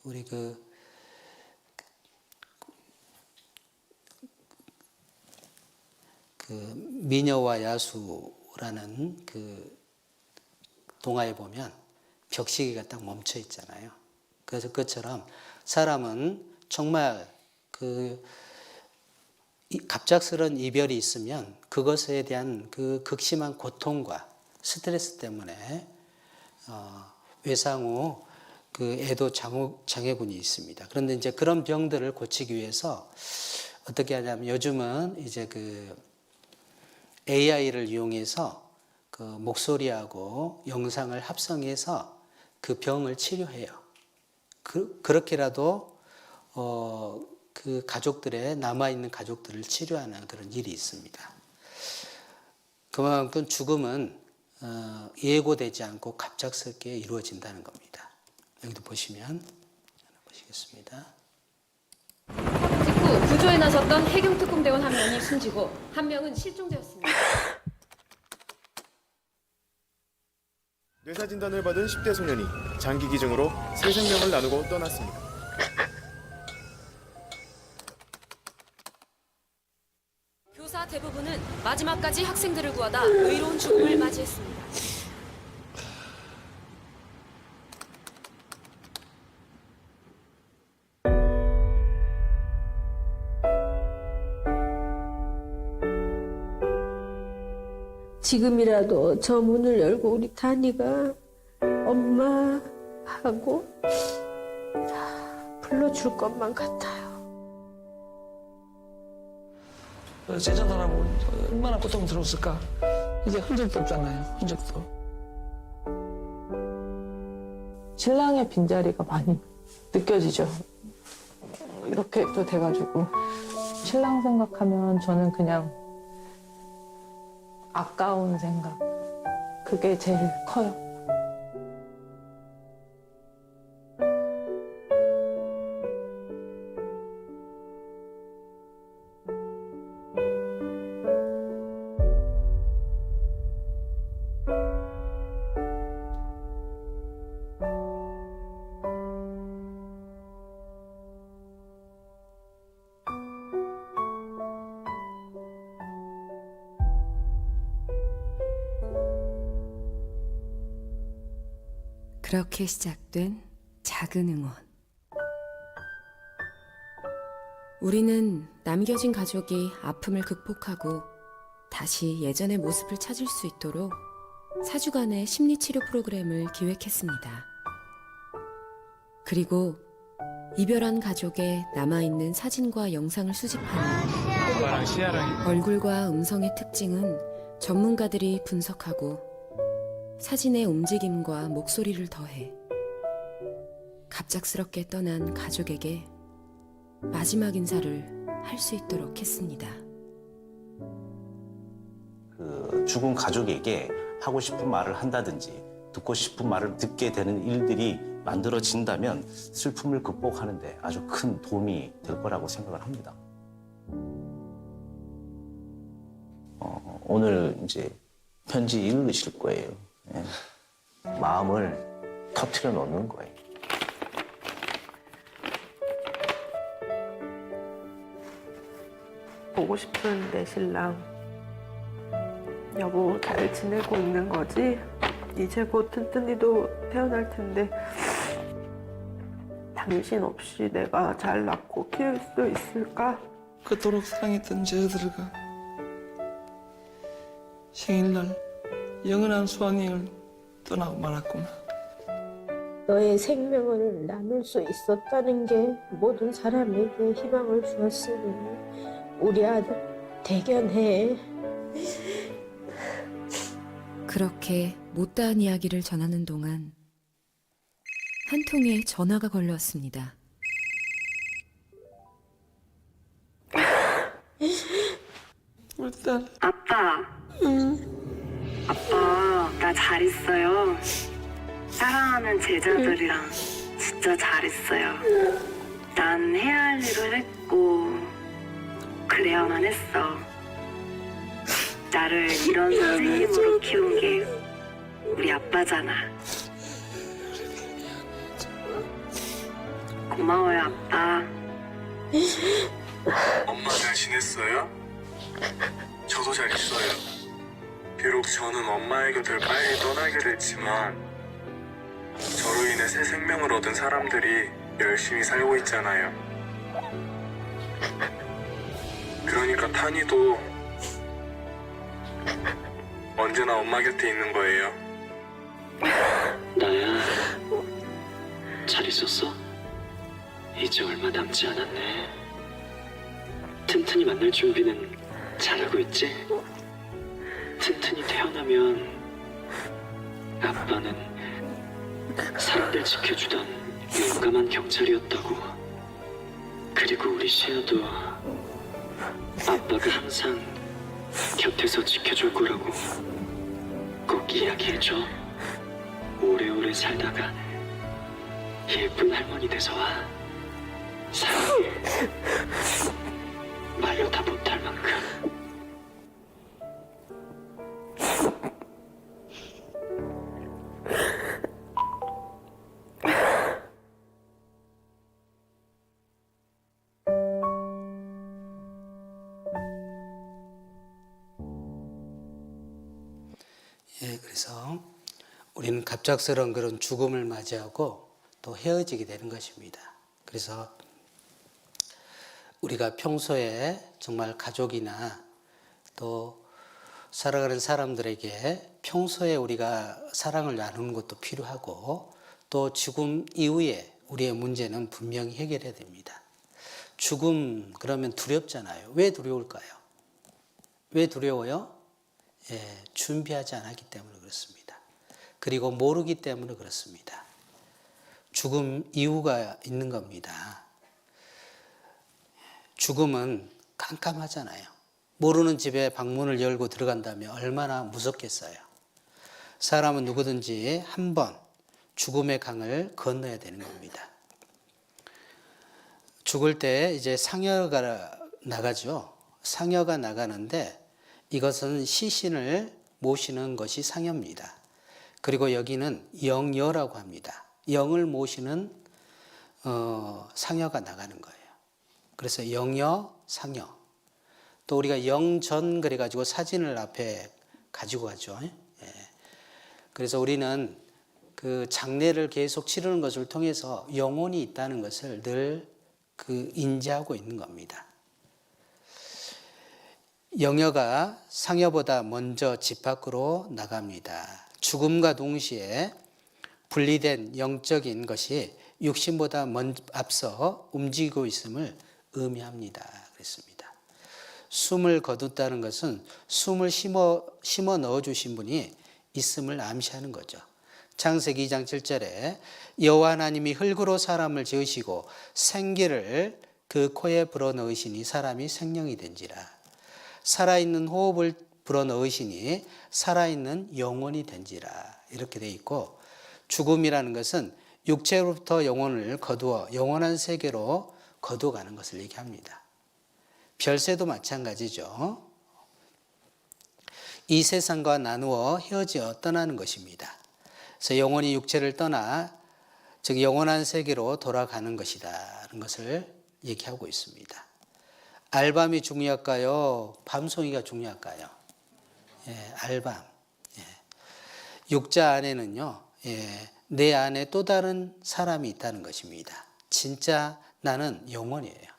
우리 미녀와 야수라는 동화에 보면 벽시계가 딱 멈춰 있잖아요. 그래서 그것처럼 사람은 정말 갑작스러운 이별이 있으면 그것에 대한 극심한 고통과 스트레스 때문에 외상후 애도 장애군이 있습니다. 그런데 이제 그런 병들을 고치기 위해서 어떻게 하냐면 요즘은 이제 AI를 이용해서 목소리하고 영상을 합성해서 그 병을 치료해요. 그렇게라도 가족들의 남아있는 가족들을 치료하는 그런 일이 있습니다. 그만큼 죽음은 예고되지 않고 갑작스럽게 이루어진다는 겁니다. 여기도 보시면 보시겠습니다. 직후 구조에 나섰던 해경특공대원 한 명이 숨지고 한 명은 실종되었습니다. 뇌사 진단을 받은 10대 소년이 장기 기증으로 새 생명을 나누고 떠났습니다. 교사 대부분은 마지막까지 학생들을 구하다 의로운 죽음을 맞이했습니다. 지금이라도 저 문을 열고 우리 다니가 엄마 하고 불러줄 것만 같아요. 제자들하고 얼마나 고통스러웠을까. 이제 흔적도 없잖아요. 흔적도. 신랑의 빈자리가 많이 느껴지죠. 이렇게 또 돼가지고 신랑 생각하면 저는 그냥 아까운 생각, 그게 제일 커요. 그렇게 시작된 작은 응원. 우리는 남겨진 가족이 아픔을 극복하고 다시 예전의 모습을 찾을 수 있도록 4주간의 심리치료 프로그램을 기획했습니다. 그리고 이별한 가족의 남아있는 사진과 영상을 수집하는 얼굴과 음성의 특징은 전문가들이 분석하고 사진의 움직임과 목소리를 더해 갑작스럽게 떠난 가족에게 마지막 인사를 할 수 있도록 했습니다. 죽은 가족에게 하고 싶은 말을 한다든지 듣고 싶은 말을 듣게 되는 일들이 만들어진다면 슬픔을 극복하는 데 아주 큰 도움이 될 거라고 생각을 합니다. 오늘 이제 편지 읽으실 거예요. 예. 마음을 터트려 놓는 거예요. 보고 싶은 내 신랑. 여보, 잘 지내고 있는 거지? 이제 곧 튼튼이도 태어날 텐데 당신 없이 내가 잘 낳고 키울 수 있을까? 그토록 사랑했던 제자들과 생일날 영원한 수학여행을 떠나고 말았구나. 너의 생명을 나눌 수 있었다는 게 모든 사람에게 희망을 주었으니 우리 아들 대견해. 그렇게 못다한 이야기를 전하는 동안 한 통의 전화가 걸려왔습니다. 우리 딸. 아빠. 아빠, 나 잘 있어요. 사랑하는 제자들이랑 진짜 잘 있어요. 난 해야 할 일을 했고 그래야만 했어. 나를 이런 선생님으로 키운 게 우리 아빠잖아. 고마워요, 아빠. 엄마 잘 지냈어요? 저도 잘 있어요. 비록 저는 엄마의 곁을 빨리 떠나게 됐지만 저로 인해 새 생명을 얻은 사람들이 열심히 살고 있잖아요. 그러니까 탄이도 언제나 엄마 곁에 있는 거예요. 나야, 잘 있었어? 이제 얼마 남지 않았네. 튼튼이 만날 준비는 잘하고 있지? 튼튼이 태어나면 아빠는 사람들 지켜주던 용감한 경찰이었다고. 그리고 우리 시아도 아빠가 항상 곁에서 지켜줄 거라고 꼭 이야기해줘. 오래오래 살다가 예쁜 할머니 돼서 와. 사랑해. 말로 다 못할 만큼. 예, 그래서 우리는 갑작스러운 그런 죽음을 맞이하고 또 헤어지게 되는 것입니다. 그래서 우리가 평소에 정말 가족이나 또 살아가는 사람들에게 평소에 우리가 사랑을 나누는 것도 필요하고 또 죽음 이후에 우리의 문제는 분명히 해결해야 됩니다. 죽음 그러면 두렵잖아요. 왜 두려울까요? 왜 두려워요? 준비하지 않았기 때문에 그렇습니다. 그리고 모르기 때문에 그렇습니다. 죽음 이유가 있는 겁니다. 죽음은 깜깜하잖아요. 모르는 집에 방문을 열고 들어간다면 얼마나 무섭겠어요. 사람은 누구든지 한 번 죽음의 강을 건너야 되는 겁니다. 죽을 때 이제 상여가 나가죠. 상여가 나가는데 이것은 시신을 모시는 것이 상여입니다. 그리고 여기는 영여라고 합니다. 영을 모시는 상여가 나가는 거예요. 그래서 영여, 상여. 또 우리가 영전 그래가지고 사진을 앞에 가지고 가죠. 그래서 우리는 그 장례를 계속 치르는 것을 통해서 영혼이 있다는 것을 늘 인지하고 있는 겁니다. 영여가 상여보다 먼저 집 밖으로 나갑니다. 죽음과 동시에 분리된 영적인 것이 육신보다 앞서 움직이고 있음을 의미합니다. 그랬습니다. 숨을 거뒀다는 것은 숨을 심어 넣어주신 분이 있음을 암시하는 거죠. 창세기 2장 7절에 여호와 하나님이 흙으로 사람을 지으시고 생기를 그 코에 불어넣으시니 사람이 생명이 된지라. 살아있는 호흡을 불어넣으시니 살아있는 영혼이 된지라. 이렇게 돼 있고 죽음이라는 것은 육체로부터 영혼을 거두어 영원한 세계로 거두어가는 것을 얘기합니다. 별세도 마찬가지죠. 이 세상과 나누어 헤어져 떠나는 것입니다. 그래서 영혼이 육체를 떠나 즉 영원한 세계로 돌아가는 것이다라는 것을 얘기하고 있습니다. 알밤이 중요할까요? 밤송이가 중요할까요? 알밤. 육자 안에는요, 내 안에 또 다른 사람이 있다는 것입니다. 진짜 나는 영혼이에요.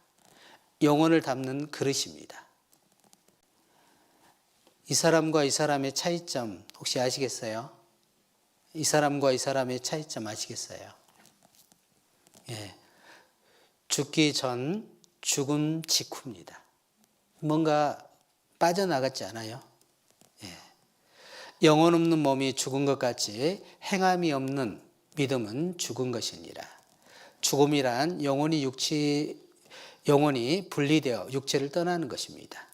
영혼을 담는 그릇입니다. 이 사람과 이 사람의 차이점 혹시 아시겠어요? 이 사람과 이 사람의 차이점 아시겠어요? 죽기 전, 죽음 직후입니다. 뭔가 빠져나갔지 않아요? 영혼 없는 몸이 죽은 것 같이 행함이 없는 믿음은 죽은 것이니라. 죽음이란 영혼이 분리되어 육체를 떠나는 것입니다.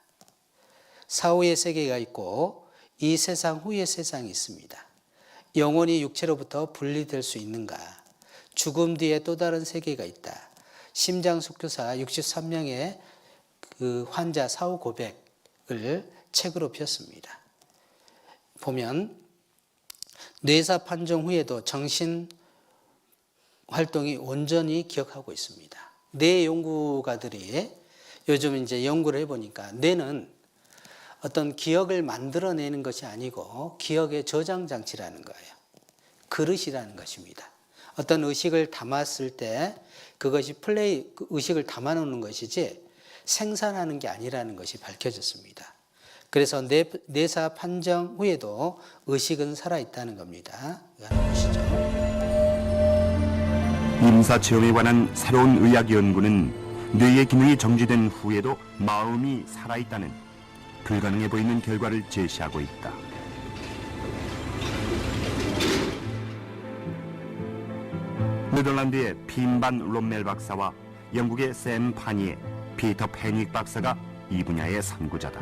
사후의 세계가 있고 이 세상 후의 세상이 있습니다. 영혼이 육체로부터 분리될 수 있는가? 죽음 뒤에 또 다른 세계가 있다. 심장속교사 63명의 그 환자 사후 고백을 책으로 폈습니다. 보면 뇌사 판정 후에도 정신 활동이 온전히 기억하고 있습니다. 뇌 연구가들이 요즘 이제 연구를 해보니까 뇌는 어떤 기억을 만들어내는 것이 아니고 기억의 저장 장치라는 거예요. 그릇이라는 것입니다. 어떤 의식을 담았을 때 그것이 의식을 담아놓는 것이지 생산하는 게 아니라는 것이 밝혀졌습니다. 그래서 뇌사 판정 후에도 의식은 살아있다는 겁니다. 이거 한번 보시죠. 임사체험에 관한 새로운 의학 연구는 뇌의 기능이 정지된 후에도 마음이 살아있다는 불가능해 보이는 결과를 제시하고 있다. 네덜란드의 핀반 롬멜 박사와 영국의 샘 파니의 피터 페닉 박사가 이 분야의 선구자다.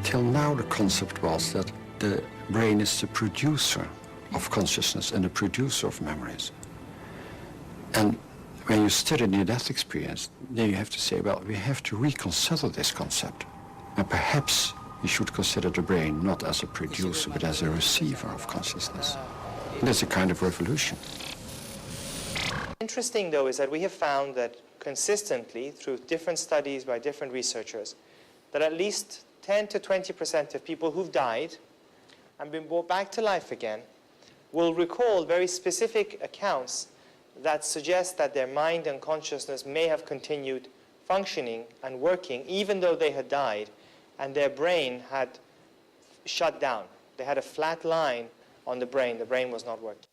Till now the concept was that the brain is the producer of consciousness and the producer of memories. And when you study near-death experience, then you have to say, well, we have to reconsider this concept. And perhaps we should consider the brain not as a producer, but as a receiver of consciousness. And that's a kind of revolution. Interesting, though, is that we have found that consistently, through different studies by different researchers, that at least 10 to 20% of people who've died and been brought back to life again will recall very specific accounts that suggest that their mind and consciousness may have continued functioning and working even though they had died and their brain had shut down. They had a flat line on the brain. The brain was not working.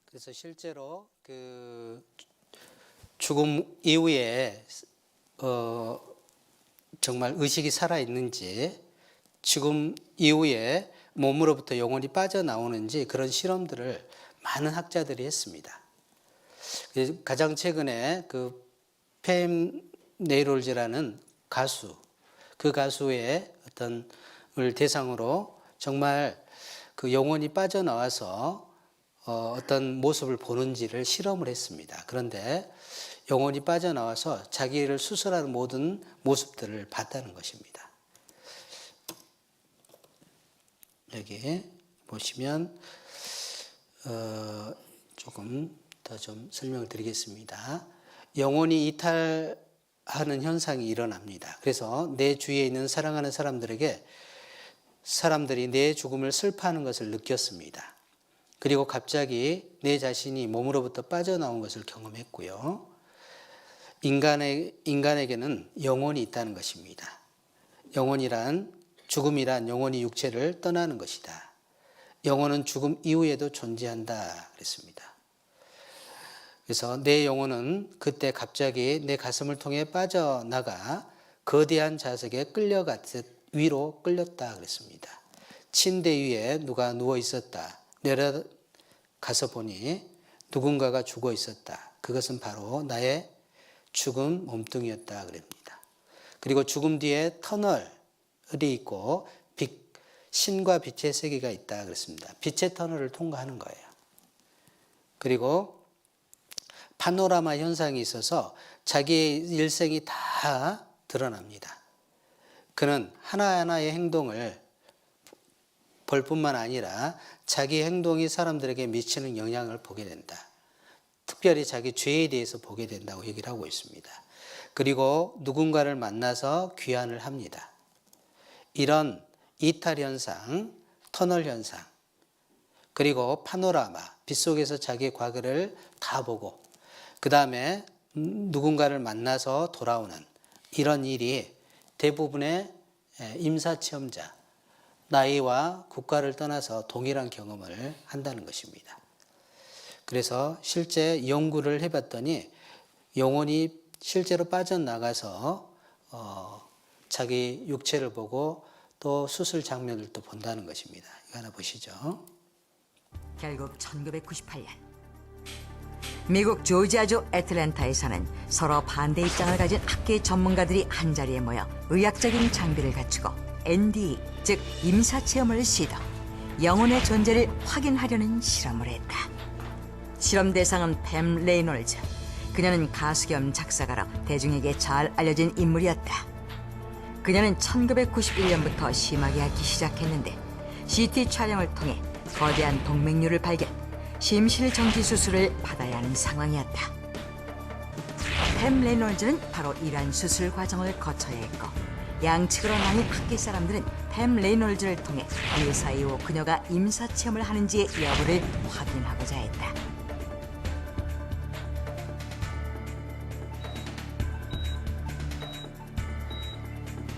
그래서 실제로 그 죽음 이후에 정말 의식이 살아 있는지, 죽음 이후에 몸으로부터 영혼이 빠져나오는지 그런 실험들을 많은 학자들이 했습니다. 가장 최근에 그 팸 네이롤즈라는 가수, 그 가수의 어떤 을 대상으로 정말 그 영혼이 빠져나와서 어떤 모습을 보는지를 실험을 했습니다. 그런데 영혼이 빠져나와서 자기를 수술하는 모든 모습들을 봤다는 것입니다. 여기 보시면 조금 더 좀 설명을 드리겠습니다. 영혼이 이탈하는 현상이 일어납니다. 그래서 내 주위에 있는 사랑하는 사람들에게 사람들이 내 죽음을 슬퍼하는 것을 느꼈습니다. 그리고 갑자기 내 자신이 몸으로부터 빠져나온 것을 경험했고요. 인간에게는 영혼이 있다는 것입니다. 죽음이란 영혼이 육체를 떠나는 것이다. 영혼은 죽음 이후에도 존재한다 그랬습니다. 그래서 내 영혼은 그때 갑자기 내 가슴을 통해 빠져나가 거대한 자석에 끌려갔듯 위로 끌렸다 그랬습니다. 침대 위에 누가 누워 있었다. 내려가서 보니 누군가가 죽어 있었다. 그것은 바로 나의 죽은 몸뚱이였다 그럽니다. 그리고 죽음 뒤에 터널이 있고 신과 빛의 세계가 있다 그랬습니다. 빛의 터널을 통과하는 거예요. 그리고 파노라마 현상이 있어서 자기의 일생이 다 드러납니다. 그는 하나하나의 행동을 볼 뿐만 아니라 자기 행동이 사람들에게 미치는 영향을 보게 된다. 특별히 자기 죄에 대해서 보게 된다고 얘기를 하고 있습니다. 그리고 누군가를 만나서 귀환을 합니다. 이런 이탈 현상, 터널 현상, 그리고 파노라마, 빛 속에서 자기의 과거를 다 보고 그 다음에 누군가를 만나서 돌아오는 이런 일이 대부분의 임사체험자, 나이와 국가를 떠나서 동일한 경험을 한다는 것입니다. 그래서 실제 연구를 해봤더니 영혼이 실제로 빠져나가서 자기 육체를 보고 또 수술 장면을 또 본다는 것입니다. 이거 하나 보시죠. 결국 1998년 미국 조지아주 애틀랜타에 사는 서로 반대 입장을 가진 학계 전문가들이 한자리에 모여 의학적인 장비를 갖추고 NDE, 즉 임사체험을 시도, 영혼의 존재를 확인하려는 실험을 했다. 실험 대상은 팸 레이놀즈. 그녀는 가수 겸 작사가로 대중에게 잘 알려진 인물이었다. 그녀는 1991년부터 심하게 앓기 시작했는데 CT 촬영을 통해 거대한 동맥류를 발견, 심실정지 수술을 받아야 하는 상황이었다. 팸 레이놀즈는 바로 이러한 수술 과정을 거쳐야 했고, 양측으로 나뉜 학계 사람들은 팸 레이놀즈를 통해 의사 이후 그녀가 임사체험을 하는지의 여부를 확인하고자 했다.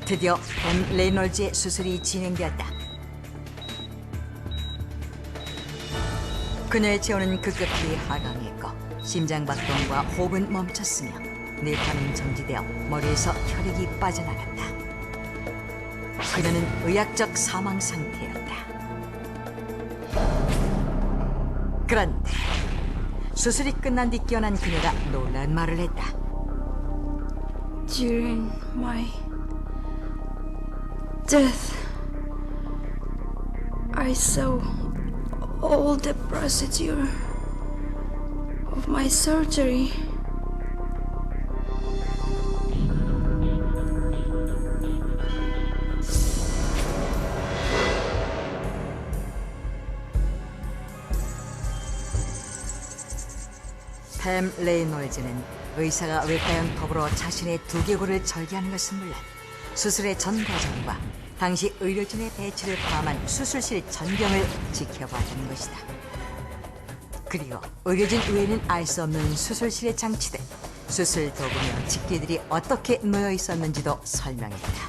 드디어 팸 레이놀즈의 수술이 진행되었다. 그녀의 체온은 급격히 하강했고 심장박동과 호흡은 멈췄으며 뇌파는 정지되어 머리에서 혈액이 빠져나갔다. 그녀는 의학적 사망 상태였다. 그런데 수술이 끝난 뒤 깨어난 그녀가 놀라운 말을 했다. During my death, I saw all the procedure of my surgery. 팸 레이놀즈는 의사가 외과연 톱으로 자신의 두개골을 절개하는 것은 물론 수술의 전 과정과 당시 의료진의 배치를 포함한 수술실 전경을 지켜봤다는 것이다. 그리고 의료진 외에는 알 수 없는 수술실에 장치된 수술 도구며 집게들이 어떻게 놓여 있었는지도 설명했다.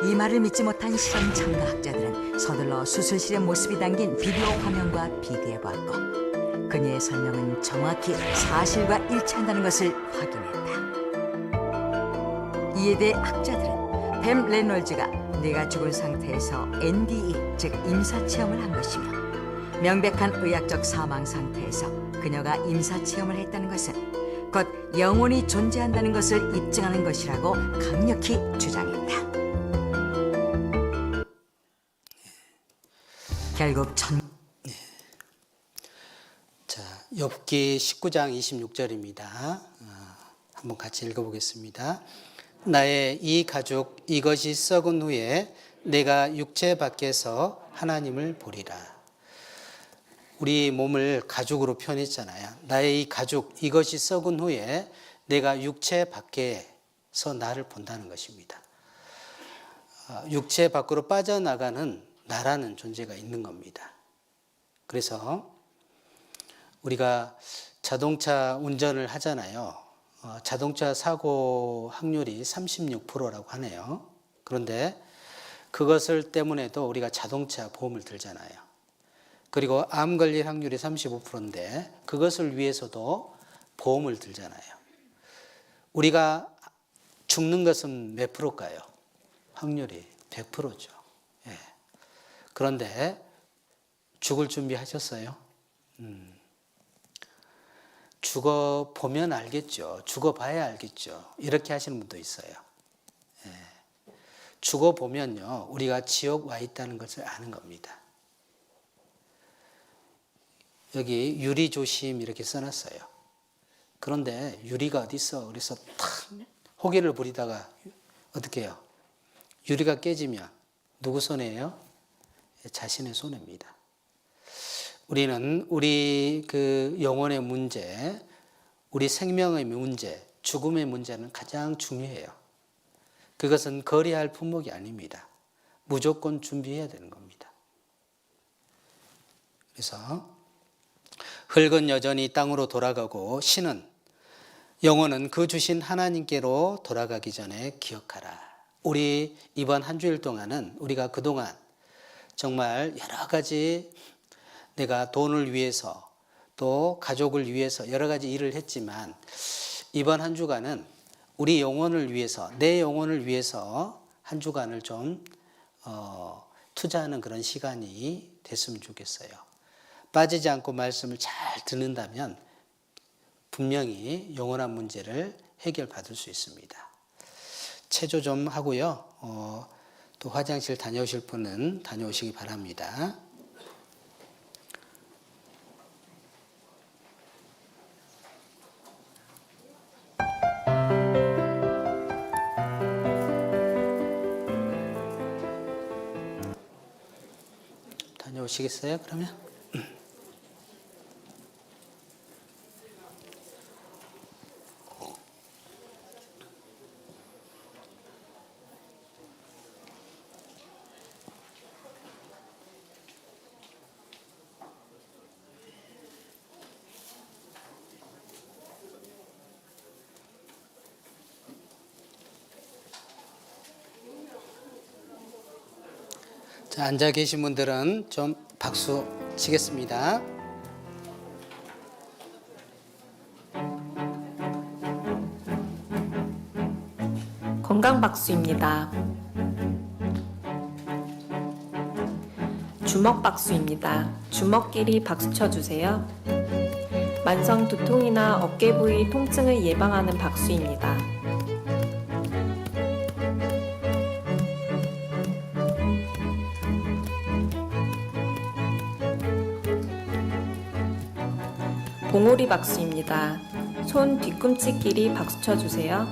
이 말을 믿지 못한 실험 참가학자들은 서둘러 수술실의 모습이 담긴 비디오 화면과 비교해 보았고 그녀의 설명은 정확히 사실과 일치한다는 것을 확인했다. 이에 대해 학자들은 뱀 레놀즈가 뇌가 죽은 상태에서 NDE, 즉 임사체험을 한 것이며 명백한 의학적 사망 상태에서 그녀가 임사체험을 했다는 것은 곧 영혼이 존재한다는 것을 입증하는 것이라고 강력히 주장했다. 결국 자, 욥기 19장 26절입니다. 한번 같이 읽어보겠습니다. 나의 이 가죽 이것이 썩은 후에 내가 육체 밖에서 하나님을 보리라. 우리 몸을 가죽으로 표현했잖아요. 나의 이 가죽 이것이 썩은 후에 내가 육체 밖에서 나를 본다는 것입니다. 육체 밖으로 빠져나가는 나라는 존재가 있는 겁니다. 그래서 우리가 자동차 운전을 하잖아요. 자동차 사고 확률이 36%라고 하네요. 그런데 그것을 때문에도 우리가 자동차 보험을 들잖아요. 그리고 암 걸릴 확률이 35%인데 그것을 위해서도 보험을 들잖아요. 우리가 죽는 것은 몇 프로일까요? 확률이 100%죠. 예. 그런데 죽을 준비하셨어요? 죽어보면 알겠죠. 죽어봐야 알겠죠. 이렇게 하시는 분도 있어요. 예. 죽어보면요, 우리가 지옥 와 있다는 것을 아는 겁니다. 여기 유리조심 이렇게 써놨어요. 그런데 유리가 어디 있어? 그래서 탁 호기를 부리다가 어떻게 해요? 유리가 깨지면 누구 손해예요? 자신의 손해입니다. 우리는 우리 그 영혼의 문제, 우리 생명의 문제, 죽음의 문제는 가장 중요해요. 그것은 거래할 품목이 아닙니다. 무조건 준비해야 되는 겁니다. 그래서 흙은 여전히 땅으로 돌아가고 신은 영혼은 그 주신 하나님께로 돌아가기 전에 기억하라. 우리 이번 한 주일 동안은 우리가 그동안 정말 여러 가지 내가 돈을 위해서 또 가족을 위해서 여러 가지 일을 했지만 이번 한 주간은 우리 영혼을 위해서 내 영혼을 위해서 한 주간을 좀 투자하는 그런 시간이 됐으면 좋겠어요. 빠지지 않고 말씀을 잘 듣는다면 분명히 영원한 문제를 해결받을 수 있습니다. 체조 좀 하고요. 또 화장실 다녀오실 분은 다녀오시기 바랍니다. 다녀오시겠어요, 그러면? 자, 앉아 계신 분들은 좀 박수 치겠습니다. 건강박수입니다. 주먹박수입니다. 주먹끼리 박수 쳐주세요. 만성 두통이나 어깨 부위 통증을 예방하는 박수입니다. 봉오리 박수입니다. 손 뒤꿈치끼리 박수 쳐주세요.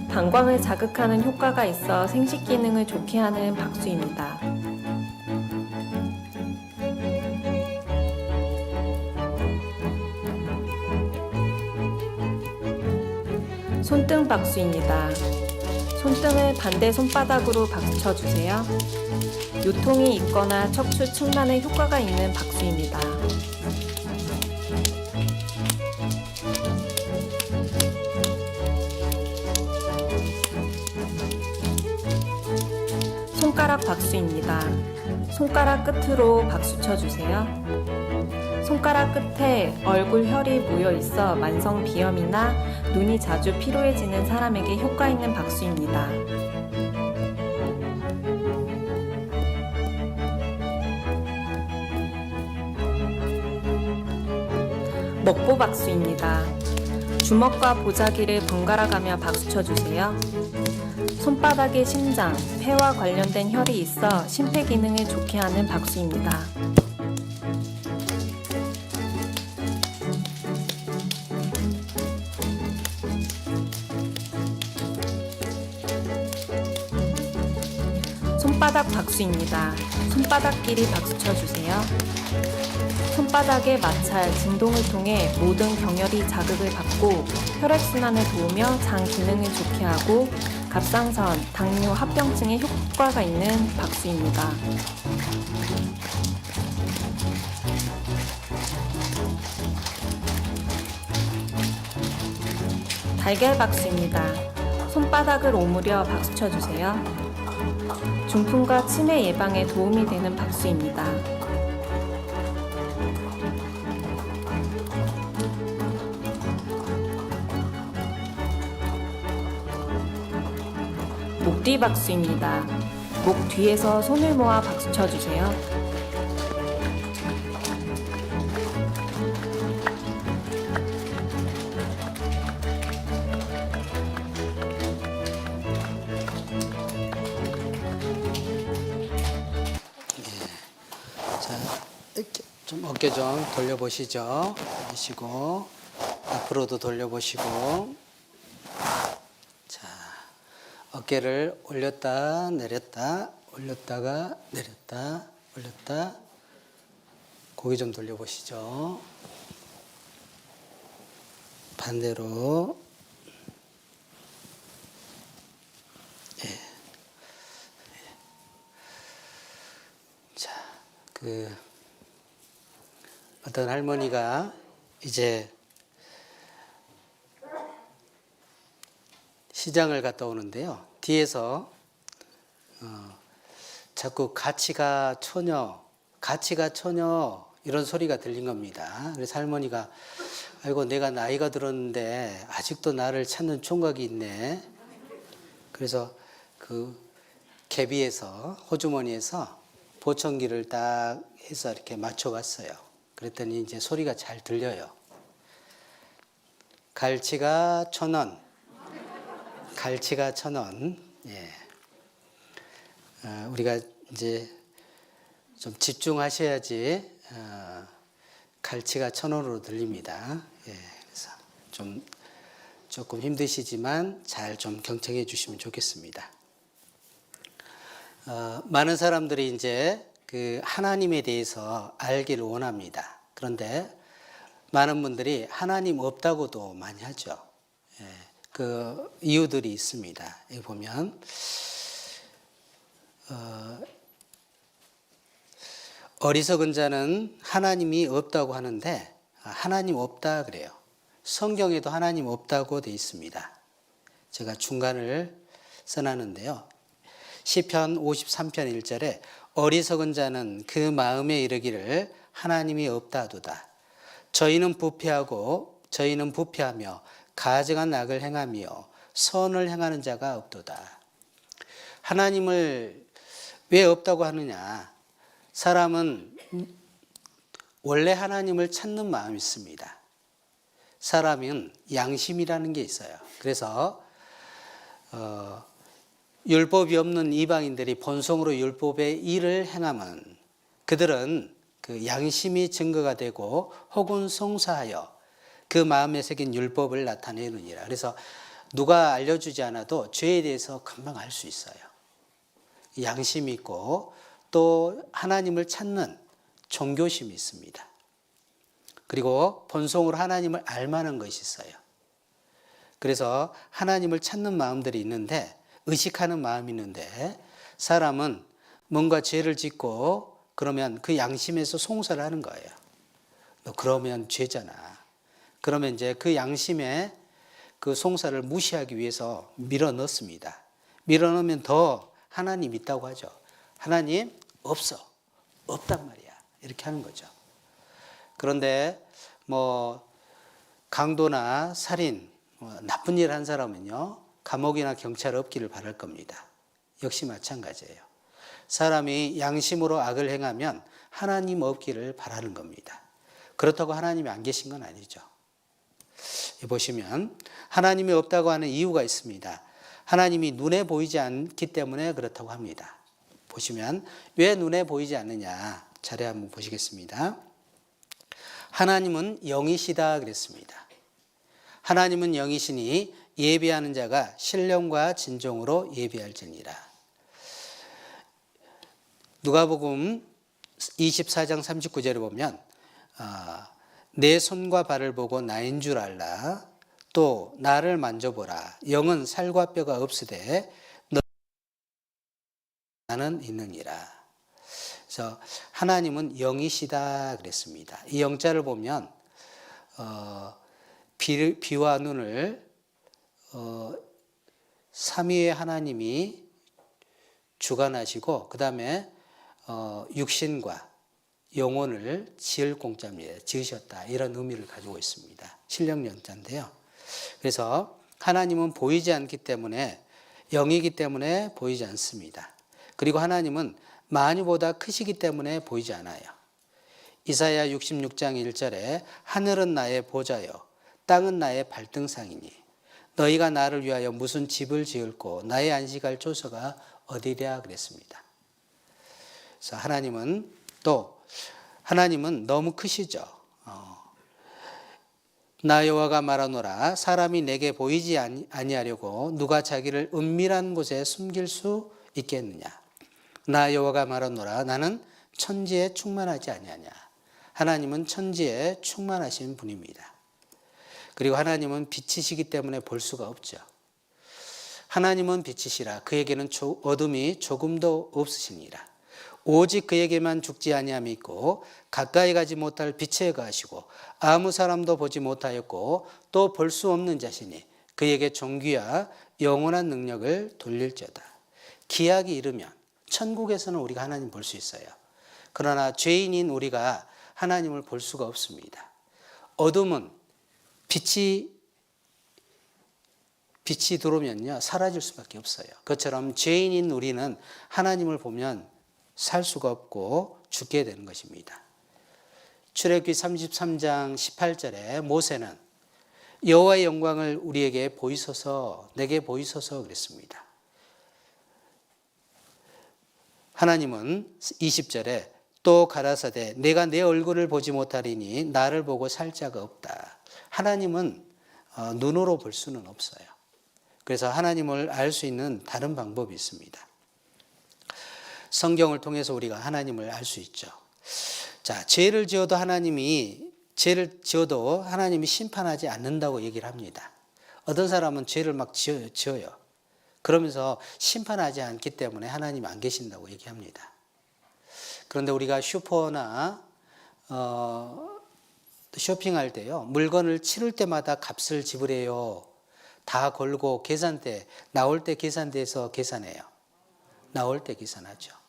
방광을 자극하는 효과가 있어 생식 기능을 좋게 하는 박수입니다. 손등 박수입니다. 손등을 반대 손바닥으로 박수 쳐주세요. 요통이 있거나 척추 측만에 효과가 있는 박수입니다. 손가락 박수입니다. 손가락 끝으로 박수 쳐주세요. 손가락 끝에 얼굴 혈이 모여 있어 만성 비염이나 눈이 자주 피로해지는 사람에게 효과 있는 박수입니다. 먹보 박수입니다. 주먹과 보자기를 번갈아 가며 박수 쳐주세요. 손바닥에 심장, 폐와 관련된 혈이 있어 심폐 기능을 좋게 하는 박수입니다. 손바닥 박수입니다. 손바닥끼리 박수 쳐주세요. 손바닥의 마찰, 진동을 통해 모든 경혈이 자극을 받고 혈액순환을 도우며 장 기능을 좋게 하고 갑상선, 당뇨, 합병증에 효과가 있는 박수입니다. 달걀 박수입니다. 손바닥을 오므려 박수 쳐주세요. 중풍과 치매 예방에 도움이 되는 박수입니다. 목 뒤 박수입니다. 목 뒤에서 손을 모아 박수 쳐주세요. 자, 이렇게 좀 어깨 좀 돌려보시죠. 돌리시고 앞으로도 돌려보시고. 자, 어깨를 올렸다 내렸다 올렸다가 내렸다 올렸다. 고개 좀 돌려보시죠. 반대로. 예. 자, 어떤 할머니가 이제 시장을 갔다 오는데요. 뒤에서 자꾸 가치가 처녀 이런 소리가 들린 겁니다. 그래서 할머니가 아이고 내가 나이가 들었는데 아직도 나를 찾는 총각이 있네. 그래서 그 개비에서 호주머니에서 보청기를 딱 해서 이렇게 맞춰봤어요. 그랬더니 이제 소리가 잘 들려요. 갈치가 1,000원. 갈치가 1,000원. 예. 우리가 이제 좀 집중하셔야지 갈치가 1,000원으로 들립니다. 예. 그래서 조금 힘드시지만 잘 좀 경청해 주시면 좋겠습니다. 많은 사람들이 이제 그 하나님에 대해서 알기를 원합니다. 그런데 많은 분들이 하나님 없다고도 많이 하죠. 예, 그 이유들이 있습니다. 여기 보면 어리석은 자는 하나님이 없다고 하는데 하나님 없다 그래요. 성경에도 하나님 없다고 되어 있습니다. 제가 중간을 써놨는데요. 시편 53편 1절에 어리석은 자는 그 마음에 이르기를 하나님이 없다도다. 저희는 부패하며 가증한 악을 행하며 선을 행하는 자가 없도다. 하나님을 왜 없다고 하느냐? 사람은 원래 하나님을 찾는 마음이 있습니다. 사람은 양심이라는 게 있어요. 그래서 율법이 없는 이방인들이 본성으로 율법의 일을 행하면 그들은 그 양심이 증거가 되고 혹은 성사하여 그 마음에 새긴 율법을 나타내느니라. 그래서 누가 알려주지 않아도 죄에 대해서 금방 알 수 있어요. 양심이 있고 또 하나님을 찾는 종교심이 있습니다. 그리고 본성으로 하나님을 알만한 것이 있어요. 그래서 하나님을 찾는 마음들이 있는데 의식하는 마음이 있는데 사람은 뭔가 죄를 짓고 그러면 그 양심에서 송사를 하는 거예요. 너 그러면 죄잖아. 그러면 이제 그 양심에 그 송사를 무시하기 위해서 밀어넣습니다. 밀어넣으면 더 하나님 있다고 하죠. 하나님 없어. 없단 말이야. 이렇게 하는 거죠. 그런데 뭐 강도나 살인, 나쁜 일 한 사람은요, 감옥이나 경찰 없기를 바랄 겁니다. 역시 마찬가지예요. 사람이 양심으로 악을 행하면 하나님 없기를 바라는 겁니다. 그렇다고 하나님이 안 계신 건 아니죠. 보시면 하나님이 없다고 하는 이유가 있습니다. 하나님이 눈에 보이지 않기 때문에 그렇다고 합니다. 보시면 왜 눈에 보이지 않느냐 자료 한번 보시겠습니다. 하나님은 영이시다 그랬습니다. 하나님은 영이시니 예비하는 자가 신령과 진정으로 예비할지니라. 누가복음 24장 39절에 보면 내 손과 발을 보고 나인 줄 알라. 또 나를 만져보라. 영은 살과 뼈가 없으되 나는 있느니라. 그래서 하나님은 영이시다 그랬습니다. 이 영자를 보면 비와 눈을 삼위의 하나님이 주관하시고 그 다음에 육신과 영혼을 지을 공짜입니다. 지으셨다. 이런 의미를 가지고 있습니다. 신령 영자인데요. 그래서 하나님은 보이지 않기 때문에 영이기 때문에 보이지 않습니다. 그리고 하나님은 만유보다 크시기 때문에 보이지 않아요. 이사야 66장 1절에 하늘은 나의 보좌요 땅은 나의 발등상이니 너희가 나를 위하여 무슨 집을 지을고 나의 안식할 조서가 어디랴 그랬습니다. 그래서 하나님은 너무 크시죠. 나 여호와가 말하노라 사람이 내게 보이지 아니하려고 누가 자기를 은밀한 곳에 숨길 수 있겠느냐. 나 여호와가 말하노라 나는 천지에 충만하지 아니하냐. 하나님은 천지에 충만하신 분입니다. 그리고 하나님은 빛이시기 때문에 볼 수가 없죠. 하나님은 빛이시라 그에게는 어둠이 조금도 없으시니라. 오직 그에게만 죽지 아니함이 있고 가까이 가지 못할 빛에 거하시고 아무 사람도 보지 못하였고 또 볼 수 없는 자시니 그에게 존귀와 영원한 능력을 돌릴지어다. 기약이 이르면 천국에서는 우리가 하나님 볼 수 있어요. 그러나 죄인인 우리가 하나님을 볼 수가 없습니다. 어둠은 빛이 들어오면요 사라질 수밖에 없어요. 그것처럼 죄인인 우리는 하나님을 보면 살 수가 없고 죽게 되는 것입니다. 출애굽기 33장 18절에 모세는 여호와의 영광을 우리에게 보이소서 내게 보이소서 그랬습니다. 하나님은 20절에 또 가라사대 내가 내 얼굴을 보지 못하리니 나를 보고 살 자가 없다. 하나님은 눈으로 볼 수는 없어요. 그래서 하나님을 알 수 있는 다른 방법이 있습니다. 성경을 통해서 우리가 하나님을 알 수 있죠. 자, 죄를 지어도 하나님이 심판하지 않는다고 얘기를 합니다. 어떤 사람은 죄를 막 지어요. 그러면서 심판하지 않기 때문에 하나님이 안 계신다고 얘기합니다. 그런데 우리가 슈퍼나 쇼핑할 때요, 물건을 치를 때마다 값을 지불해요. 다 걸고 계산대, 나올 때 계산대에서 계산해요. 나올 때 계산하죠.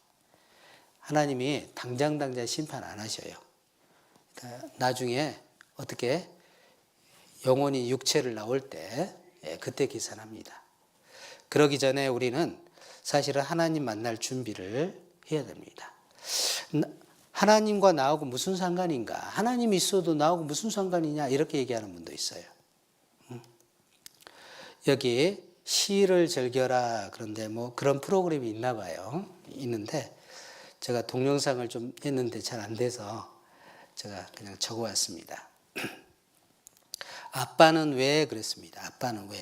하나님이 당장 심판 안 하셔요. 그러니까 나중에 어떻게 영혼이 육체를 나올 때 그때 계산합니다. 그러기 전에 우리는 사실은 하나님 만날 준비를 해야 됩니다. 하나님과 나하고 무슨 상관인가? 하나님이 있어도 나하고 무슨 상관이냐? 이렇게 얘기하는 분도 있어요. 여기 시를 즐겨라 그런데 뭐 그런 프로그램이 있나 봐요. 있는데 제가 동영상을 좀 했는데 잘 안 돼서 제가 그냥 적어왔습니다. 아빠는 왜 그랬습니다. 아빠는 왜?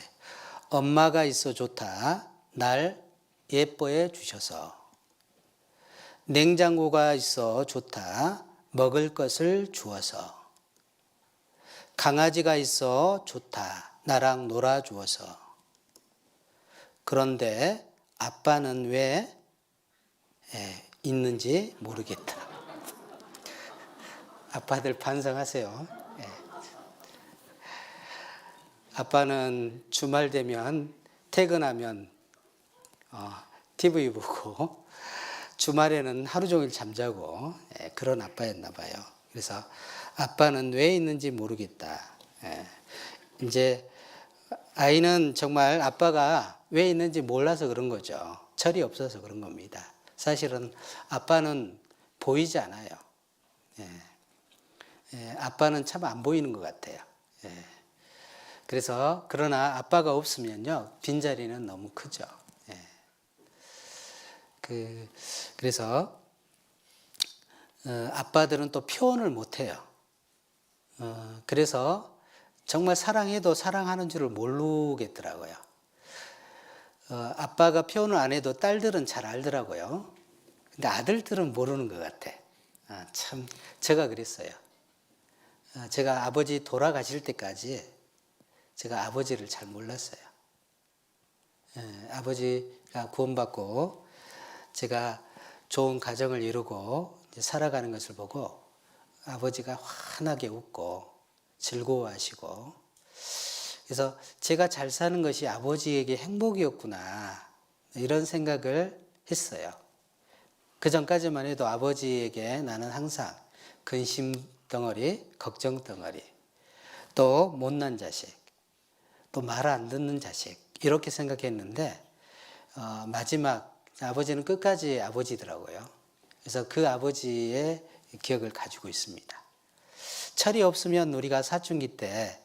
엄마가 있어 좋다. 날 예뻐해 주셔서. 냉장고가 있어 좋다. 먹을 것을 주어서. 강아지가 있어 좋다. 나랑 놀아주어서. 그런데 아빠는 왜 있는지 모르겠다. 아빠들 반성하세요. 아빠는 주말 되면 퇴근하면 TV 보고 주말에는 하루 종일 잠자고 그런 아빠였나 봐요. 그래서 아빠는 왜 있는지 모르겠다. 이제 아이는 정말 아빠가 왜 있는지 몰라서 그런 거죠. 철이 없어서 그런 겁니다. 사실은 아빠는 보이지 않아요. 아빠는 참 안 보이는 것 같아요. 그래서 그러나 아빠가 없으면요 빈자리는 너무 크죠. 그래서 아빠들은 또 표현을 못해요. 그래서 정말 사랑해도 사랑하는 줄을 모르겠더라고요. 아빠가 표현을 안 해도 딸들은 잘 알더라고요. 근데 아들들은 모르는 것 같아. 참 제가 그랬어요. 제가 아버지 돌아가실 때까지 제가 아버지를 잘 몰랐어요. 아버지가 구원받고 제가 좋은 가정을 이루고 이제 살아가는 것을 보고 아버지가 환하게 웃고 즐거워하시고, 그래서 제가 잘 사는 것이 아버지에게 행복이었구나 이런 생각을 했어요. 그 전까지만 해도 아버지에게 나는 항상 근심 덩어리, 걱정 덩어리, 또 못난 자식, 또 말 안 듣는 자식 이렇게 생각했는데 마지막 아버지는 끝까지 아버지더라고요. 그래서 그 아버지의 기억을 가지고 있습니다. 철이 없으면 우리가 사춘기 때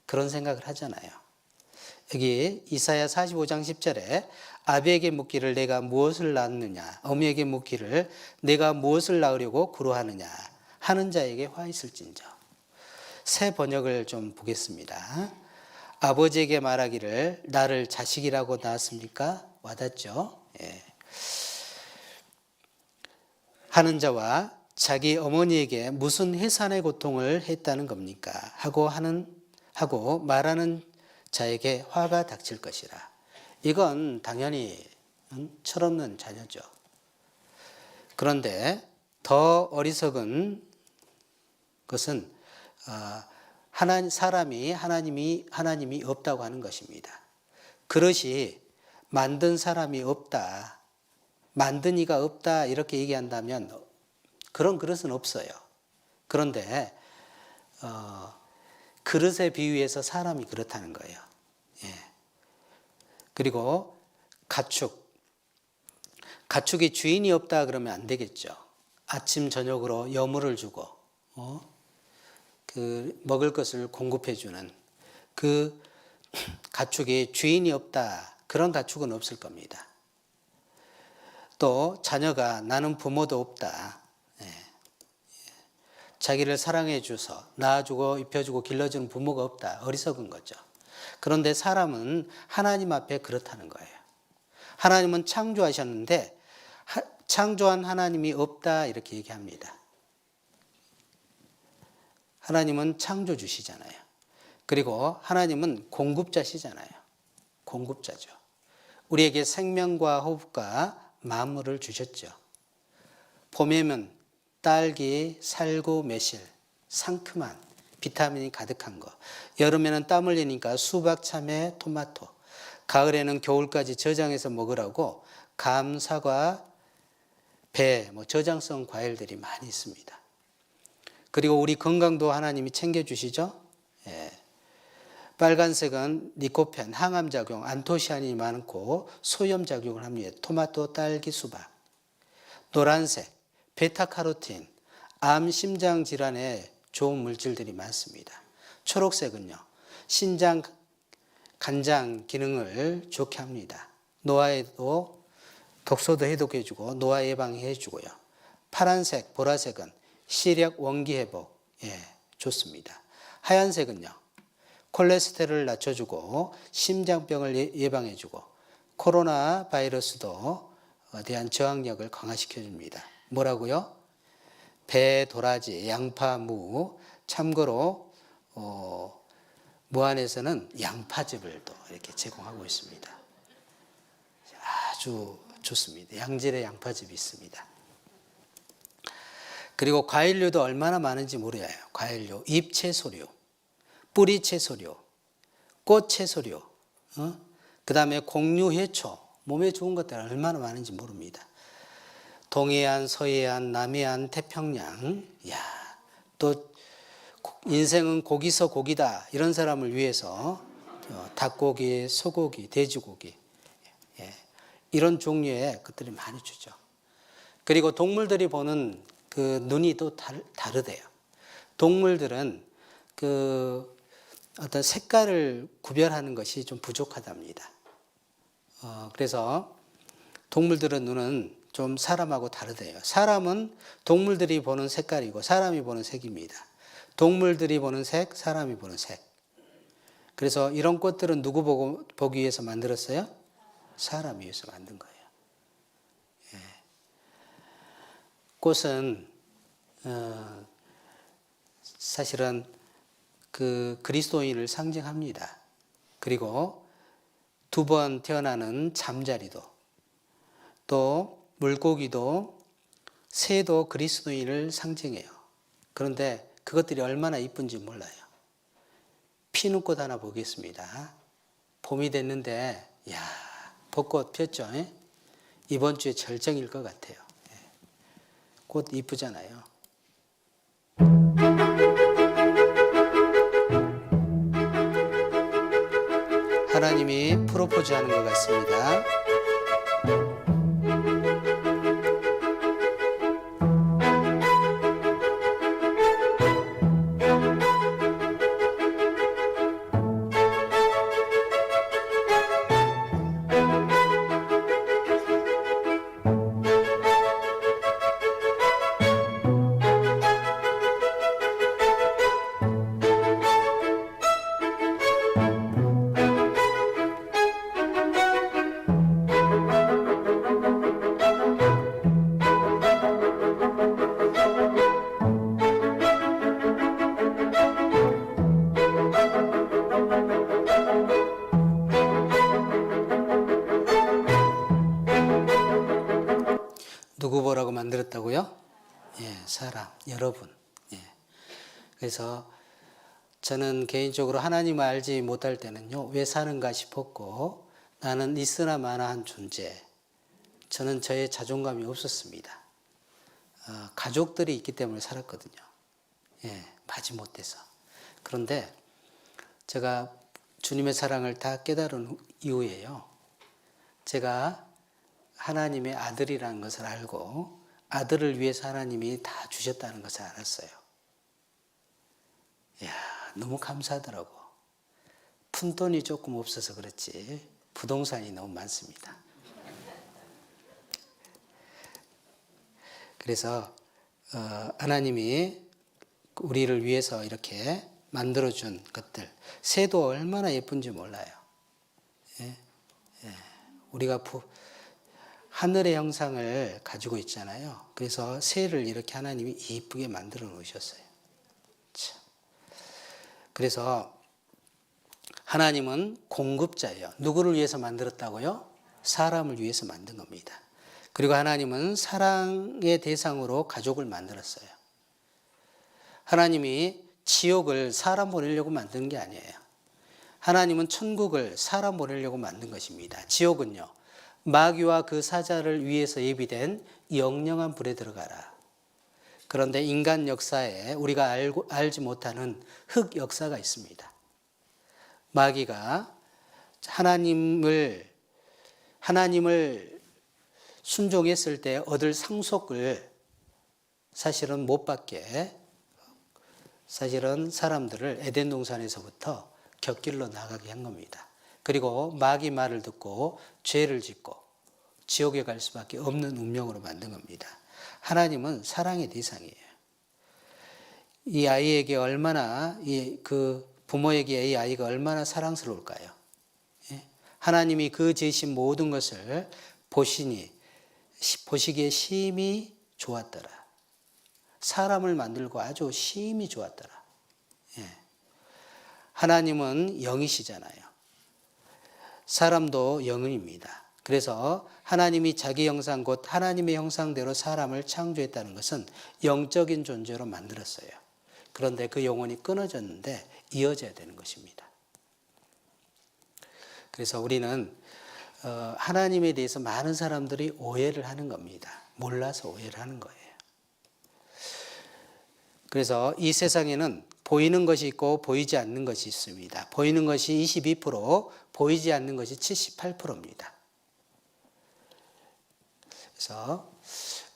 그런 생각을 하잖아요. 여기 이사야 45장 10절에 아비에게 묻기를 내가 무엇을 낳느냐, 어미에게 묻기를 내가 무엇을 낳으려고 구로하느냐 하는 자에게 화 있을진저. 새 번역을 좀 보겠습니다. 아버지에게 말하기를 나를 자식이라고 낳았습니까? 와닿죠? 하는 자와 자기 어머니에게 무슨 해산의 고통을 했다는 겁니까? 하고 말하는 자에게 화가 닥칠 것이라. 이건 당연히 철없는 자녀죠. 그런데 더 어리석은 것은 사람이 하나님이 없다고 하는 것입니다. 그릇이 만든 사람이 없다, 만든 이가 없다 이렇게 얘기한다면 그런 그릇은 없어요. 그런데 그릇에 비유해서 사람이 그렇다는 거예요. 그리고 가축이 주인이 없다 그러면 안 되겠죠. 아침 저녁으로 여물을 주고 그 먹을 것을 공급해 주는 그 가축이 주인이 없다, 그런 가축은 없을 겁니다. 또 자녀가 나는 부모도 없다, 자기를 사랑해 줘서 낳아주고 입혀주고 길러주는 부모가 없다, 어리석은 거죠. 그런데 사람은 하나님 앞에 그렇다는 거예요. 하나님은 창조하셨는데 창조한 하나님이 없다 이렇게 얘기합니다. 하나님은 창조주시잖아요. 그리고 하나님은 공급자시잖아요. 공급자죠. 우리에게 생명과 호흡과 만물을 주셨죠. 봄에는 딸기, 살구, 매실, 상큼한 비타민이 가득한 거. 여름에는 땀 흘리니까 수박, 참외, 토마토. 가을에는 겨울까지 저장해서 먹으라고 감, 사과, 배, 저장성 과일들이 많이 있습니다. 그리고 우리 건강도 하나님이 챙겨주시죠. 빨간색은 리코펜, 항암작용, 안토시아닌이 많고 소염작용을 합니다. 토마토, 딸기, 수박. 노란색, 베타카로틴, 암, 심장 질환에 좋은 물질들이 많습니다. 초록색은요, 신장, 간장 기능을 좋게 합니다. 노화에도 독소도 해독해주고 노화 예방해주고요. 파란색, 보라색은 시력, 원기 회복, 좋습니다. 하얀색은요, 콜레스테롤을 낮춰주고 심장병을 예방해주고 코로나 바이러스도 대한 저항력을 강화시켜줍니다. 뭐라고요? 배, 도라지, 양파, 무. 참고로 무안에서는 양파즙을 또 이렇게 제공하고 있습니다. 아주 좋습니다. 양질의 양파즙이 있습니다. 그리고 과일류도 얼마나 많은지 몰라요. 과일류, 잎 채소류, 뿌리 채소류, 꽃 채소류, 그 다음에 곡류, 해초, 몸에 좋은 것들 얼마나 많은지 모릅니다. 동해안, 서해안, 남해안, 태평양. 야, 또 인생은 고기서 고기다. 이런 사람을 위해서 닭고기, 소고기, 돼지고기. 예, 이런 종류의 것들이 많이 주죠. 그리고 동물들이 보는 그 눈이 또 다르대요. 동물들은 그 어떤 색깔을 구별하는 것이 좀 부족하답니다. 그래서 동물들의 눈은 좀 사람하고 다르대요. 사람은 동물들이 보는 색깔이고 사람이 보는 색입니다. 동물들이 보는 색, 사람이 보는 색. 그래서 이런 꽃들은 누구 보기 위해서 만들었어요? 사람 위해서 만든 거예요. 예. 꽃은 사실은 그 그리스도인을 상징합니다. 그리고 두 번 태어나는 잠자리도, 또 물고기도, 새도 그리스도인을 상징해요. 그런데 그것들이 얼마나 이쁜지 몰라요. 피는 꽃 하나 보겠습니다. 봄이 됐는데, 야, 벚꽃 폈죠? 예? 이번 주에 절정일 것 같아요. 예. 꽃 이쁘잖아요. 하나님이 프로포즈 하는 것 같습니다. 누구 보라고 만들었다고요? 예, 사람, 여러분. 예. 그래서 저는 개인적으로 하나님을 알지 못할 때는요, 왜 사는가 싶었고, 나는 있으나 마나한 존재. 저는 저의 자존감이 없었습니다. 가족들이 있기 때문에 살았거든요. 예, 마지못해서. 그런데 제가 주님의 사랑을 다 깨달은 이후에요, 제가 하나님의 아들이라는 것을 알고 아들을 위해서 하나님이 다 주셨다는 것을 알았어요. 이야, 너무 감사하더라고. 푼돈이 조금 없어서 그렇지 부동산이 너무 많습니다. 그래서 하나님이 우리를 위해서 이렇게 만들어준 것들, 새도 얼마나 예쁜지 몰라요. 예? 예. 우리가 하늘의 형상을 가지고 있잖아요. 그래서 새를 이렇게 하나님이 이쁘게 만들어 놓으셨어요. 참. 그래서 하나님은 공급자예요. 누구를 위해서 만들었다고요? 사람을 위해서 만든 겁니다. 그리고 하나님은 사랑의 대상으로 가족을 만들었어요. 하나님이 지옥을 사람 보내려고 만든 게 아니에요. 하나님은 천국을 사람 보내려고 만든 것입니다. 지옥은요, 마귀와 그 사자를 위해서 예비된 영영한 불에 들어가라. 그런데 인간 역사에 우리가 알지 못하는 흑 역사가 있습니다. 마귀가 하나님을 순종했을 때 얻을 상속을 사실은 못 받게, 사실은 사람들을 에덴 동산에서부터 곁길로 나가게 한 겁니다. 그리고 마귀 말을 듣고 죄를 짓고 지옥에 갈 수밖에 없는 운명으로 만든 겁니다. 하나님은 사랑의 대상이에요. 이 아이에게 얼마나, 그 부모에게 이 아이가 얼마나 사랑스러울까요? 예? 하나님이 그 지으신 모든 것을 보시기에 심히 좋았더라. 사람을 만들고 아주 심히 좋았더라. 예. 하나님은 영이시잖아요. 사람도 영입니다. 그래서 하나님이 자기 형상 곧 하나님의 형상대로 사람을 창조했다는 것은 영적인 존재로 만들었어요. 그런데 그 영혼이 끊어졌는데 이어져야 되는 것입니다. 그래서 우리는 하나님에 대해서 많은 사람들이 오해를 하는 겁니다. 몰라서 오해를 하는 거예요. 그래서 이 세상에는 보이는 것이 있고 보이지 않는 것이 있습니다. 보이는 것이 22%, 보이지 않는 것이 78%입니다. 그래서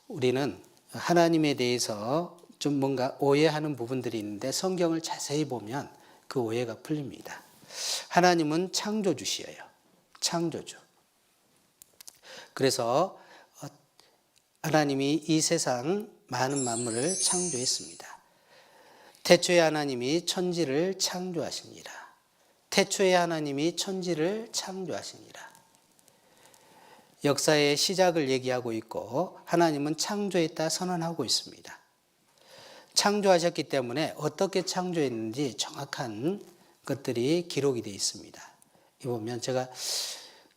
우리는 하나님에 대해서 좀 뭔가 오해하는 부분들이 있는데 성경을 자세히 보면 그 오해가 풀립니다. 하나님은 창조주시여요. 창조주. 그래서 하나님이 이 세상 많은 만물을 창조했습니다. 태초에 하나님이 천지를 창조하시니라. 태초에 하나님이 천지를 창조하시니라. 역사의 시작을 얘기하고 있고 하나님은 창조했다 선언하고 있습니다. 창조하셨기 때문에 어떻게 창조했는지 정확한 것들이 기록이 되어 있습니다. 이 보면 제가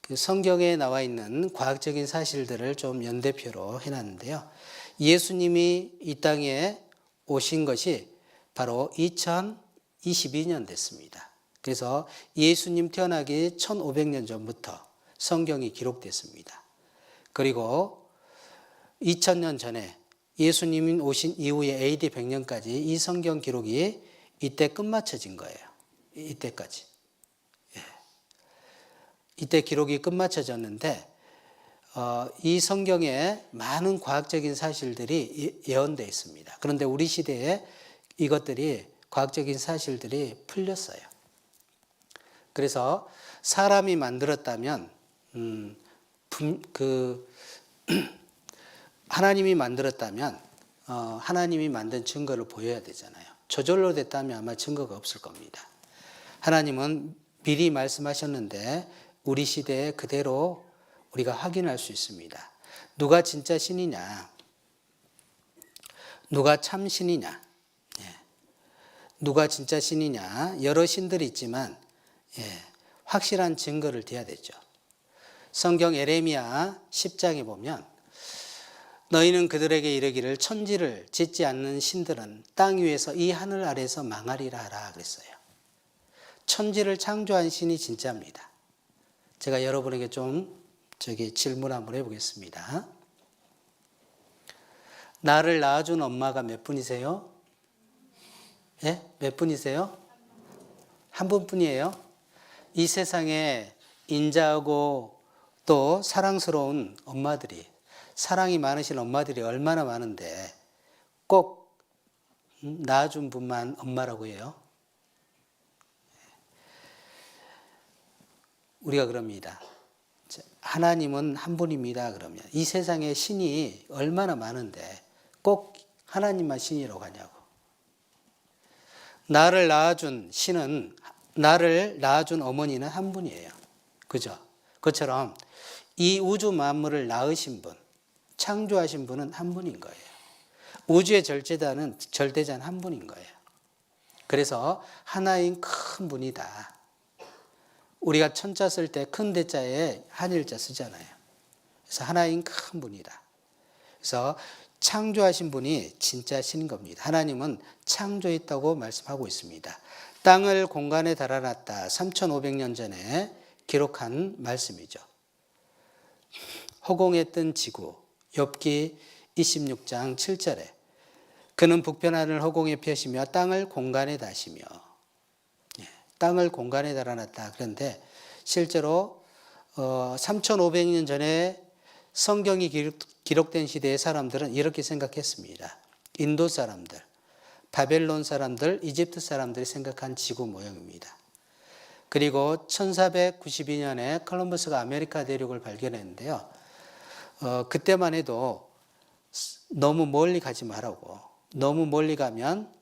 그 성경에 나와 있는 과학적인 사실들을 좀 연대표로 해놨는데요. 예수님이 이 땅에 오신 것이 바로 2022년 됐습니다. 그래서 예수님 태어나기 1500년 전부터 성경이 기록됐습니다. 그리고 2000년 전에 예수님이 오신 이후에 AD 100년까지 이 성경 기록이 이때 끝마쳐진 거예요. 이때까지. 예. 이때 기록이 끝마쳐졌는데 이 성경에 많은 과학적인 사실들이 예언되어 있습니다. 그런데 우리 시대에 이것들이 과학적인 사실들이 풀렸어요. 그래서 사람이 만들었다면 하나님이 만들었다면 하나님이 만든 증거를 보여야 되잖아요. 저절로 됐다면 아마 증거가 없을 겁니다. 하나님은 미리 말씀하셨는데 우리 시대에 그대로 우리가 확인할 수 있습니다. 누가 진짜 신이냐? 누가 참 신이냐? 누가 진짜 신이냐? 여러 신들이 있지만 확실한 증거를 대야 되죠. 성경 에레미야 10장에 보면 너희는 그들에게 이르기를 천지를 짓지 않는 신들은 땅 위에서 이 하늘 아래서 망하리라 하라 그랬어요. 천지를 창조한 신이 진짜입니다. 제가 여러분에게 좀 질문 한번 해보겠습니다. 나를 낳아준 엄마가 몇 분이세요? 예? 몇 분이세요? 한 분뿐이에요? 이 세상에 인자하고 또 사랑스러운 엄마들이, 사랑이 많으신 엄마들이 얼마나 많은데 꼭 낳아준 분만 엄마라고 해요? 우리가 그럽니다. 하나님은 한 분입니다. 그러면 이 세상에 신이 얼마나 많은데 꼭 하나님만 신이라고 하냐고. 나를 낳아준 신은, 나를 낳아준 어머니는 한 분이에요. 그죠? 그처럼 이 우주 만물을 낳으신 분, 창조하신 분은 한 분인 거예요. 우주의 절대자는 한 분인 거예요. 그래서 하나인 큰 분이다. 우리가 천자 쓸 때 큰 대자에 한일자 쓰잖아요. 그래서 하나인 큰 분이다. 그래서 창조하신 분이 진짜 신인 겁니다. 하나님은 창조했다고 말씀하고 있습니다. 땅을 공간에 달아놨다. 3500년 전에 기록한 말씀이죠. 허공에 뜬 지구, 욥기 26장 7절에 그는 북편 하늘 허공에 펴시며 땅을 공간에 다시며, 땅을 공간에 달아놨다. 그런데 실제로 3500년 전에 성경이 기록된 시대의 사람들은 이렇게 생각했습니다. 인도 사람들, 바벨론 사람들, 이집트 사람들이 생각한 지구 모형입니다. 그리고 1492년에 콜럼버스가 아메리카 대륙을 발견했는데요. 그때만 해도 너무 멀리 가지 말라고, 너무 멀리 가면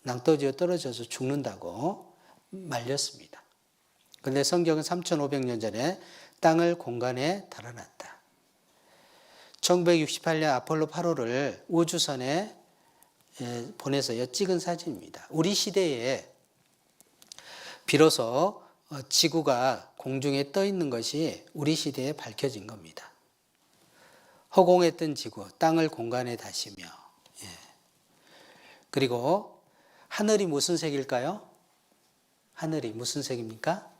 낭떠러지에 떨어져서 죽는다고 말렸습니다. 그런데 성경은 3500년 전에 땅을 공간에 달아놨다. 1968년 아폴로 8호를 우주선에 보내서 찍은 사진입니다. 우리 시대에 비로소 지구가 공중에 떠 있는 것이 우리 시대에 밝혀진 겁니다. 허공에 뜬 지구, 땅을 공간에 다시며. 그리고 하늘이 무슨 색일까요? 하늘이 무슨 색입니까?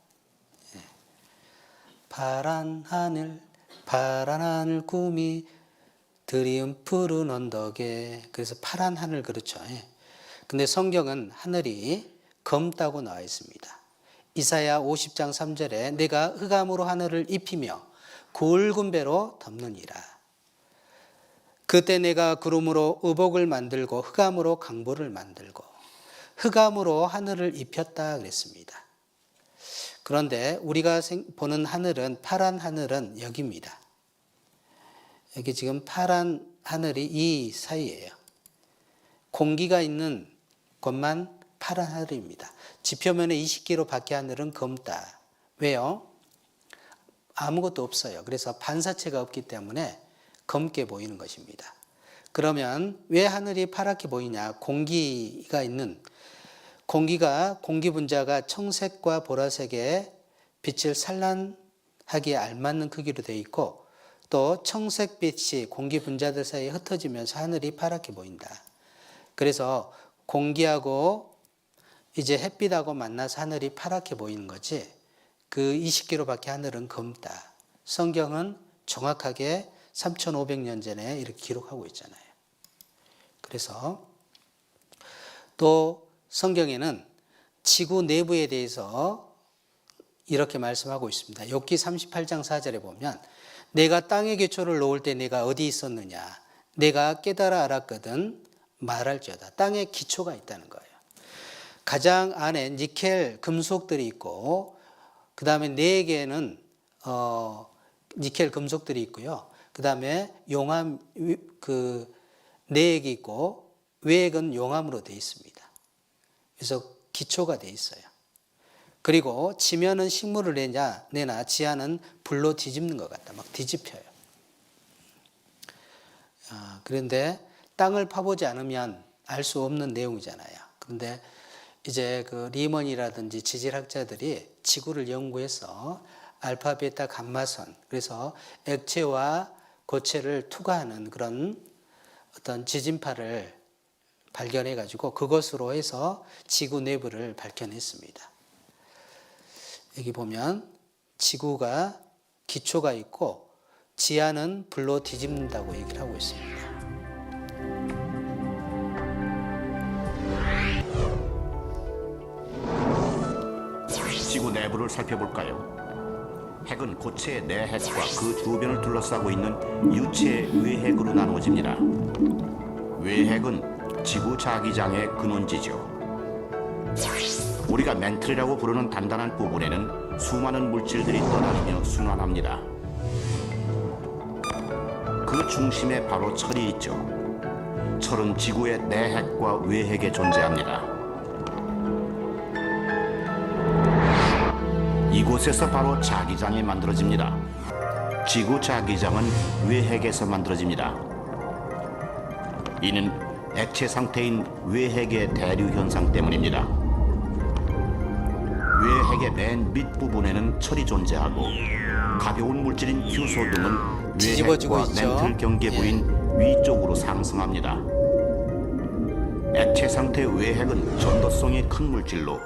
파란 하늘, 파란 하늘 꿈이 드리운 푸른 언덕에. 그래서 파란 하늘 그렇죠. 예. 근데 성경은 하늘이 검다고 나와 있습니다. 이사야 50장 3절에 내가 흑암으로 하늘을 입히며 굵은 배로 덮느니라. 그때 내가 구름으로 의복을 만들고 흑암으로 강보를 만들고. 흑암으로 하늘을 입혔다 그랬습니다. 그런데 우리가 보는 하늘은, 파란 하늘은 여기입니다. 여기 지금 파란 하늘이 이 사이예요. 공기가 있는 곳만 파란 하늘입니다. 지표면의 20km 밖의 하늘은 검다. 왜요? 아무것도 없어요. 그래서 반사체가 없기 때문에 검게 보이는 것입니다. 그러면 왜 하늘이 파랗게 보이냐? 공기가 있는, 공기 분자가 청색과 보라색의 빛을 산란하기에 알맞는 크기로 되어 있고, 또 청색빛이 공기 분자들 사이에 흩어지면서 하늘이 파랗게 보인다. 그래서 공기하고 이제 햇빛하고 만나서 하늘이 파랗게 보이는 거지, 그 20km 밖의 하늘은 검다. 성경은 정확하게 3,500년 전에 이렇게 기록하고 있잖아요. 그래서 또 성경에는 지구 내부에 대해서 이렇게 말씀하고 있습니다. 욥기 38장 4절에 보면 내가 땅의 기초를 놓을 때 내가 어디 있었느냐? 내가 깨달아 알았거든 말할지어다. 땅에 기초가 있다는 거예요. 가장 안에 니켈 금속들이 있고, 그 다음에 네 개는 니켈 금속들이 있고요. 그 다음에 용암, 내액이 있고 외액은 용암으로 되어 있습니다. 그래서 기초가 되어 있어요. 그리고 지면은 식물을 내나 지하는 불로 뒤집는 것 같다. 막 뒤집혀요. 그런데 땅을 파보지 않으면 알 수 없는 내용이잖아요. 그런데 이제 그 리먼이라든지 지질학자들이 지구를 연구해서 알파, 베타, 감마선, 그래서 액체와 고체를 투과하는 그런 어떤 지진파를 발견해 가지고 그것으로 해서 지구 내부를 밝혀냈습니다. 여기 보면 지구가 기초가 있고 지하는 불로 뒤집는다고 얘기를 하고 있습니다. 지구 내부를 살펴볼까요? 핵은 고체의 내핵과 그 주변을 둘러싸고 있는 유체의 외핵으로 나누어집니다. 외핵은 지구 자기장의 근원지죠. 우리가 멘틀이라고 부르는 단단한 부분에는 수많은 물질들이 떠다니며 순환합니다. 그 중심에 바로 철이 있죠. 철은 지구의 내핵과 외핵에 존재합니다. 이곳에서 바로 자기장이 만들어집니다. 지구 자기장은 외핵에서 만들어집니다. 이는 액체 상태인 외핵의 대류 현상 때문입니다. 외핵의 맨 밑부분에는 철이 존재하고 가벼운 물질인 휴소 등은 외핵과 멘틀 경계부인 위쪽으로 상승합니다. 액체 상태 외핵은 전도성이 큰 물질로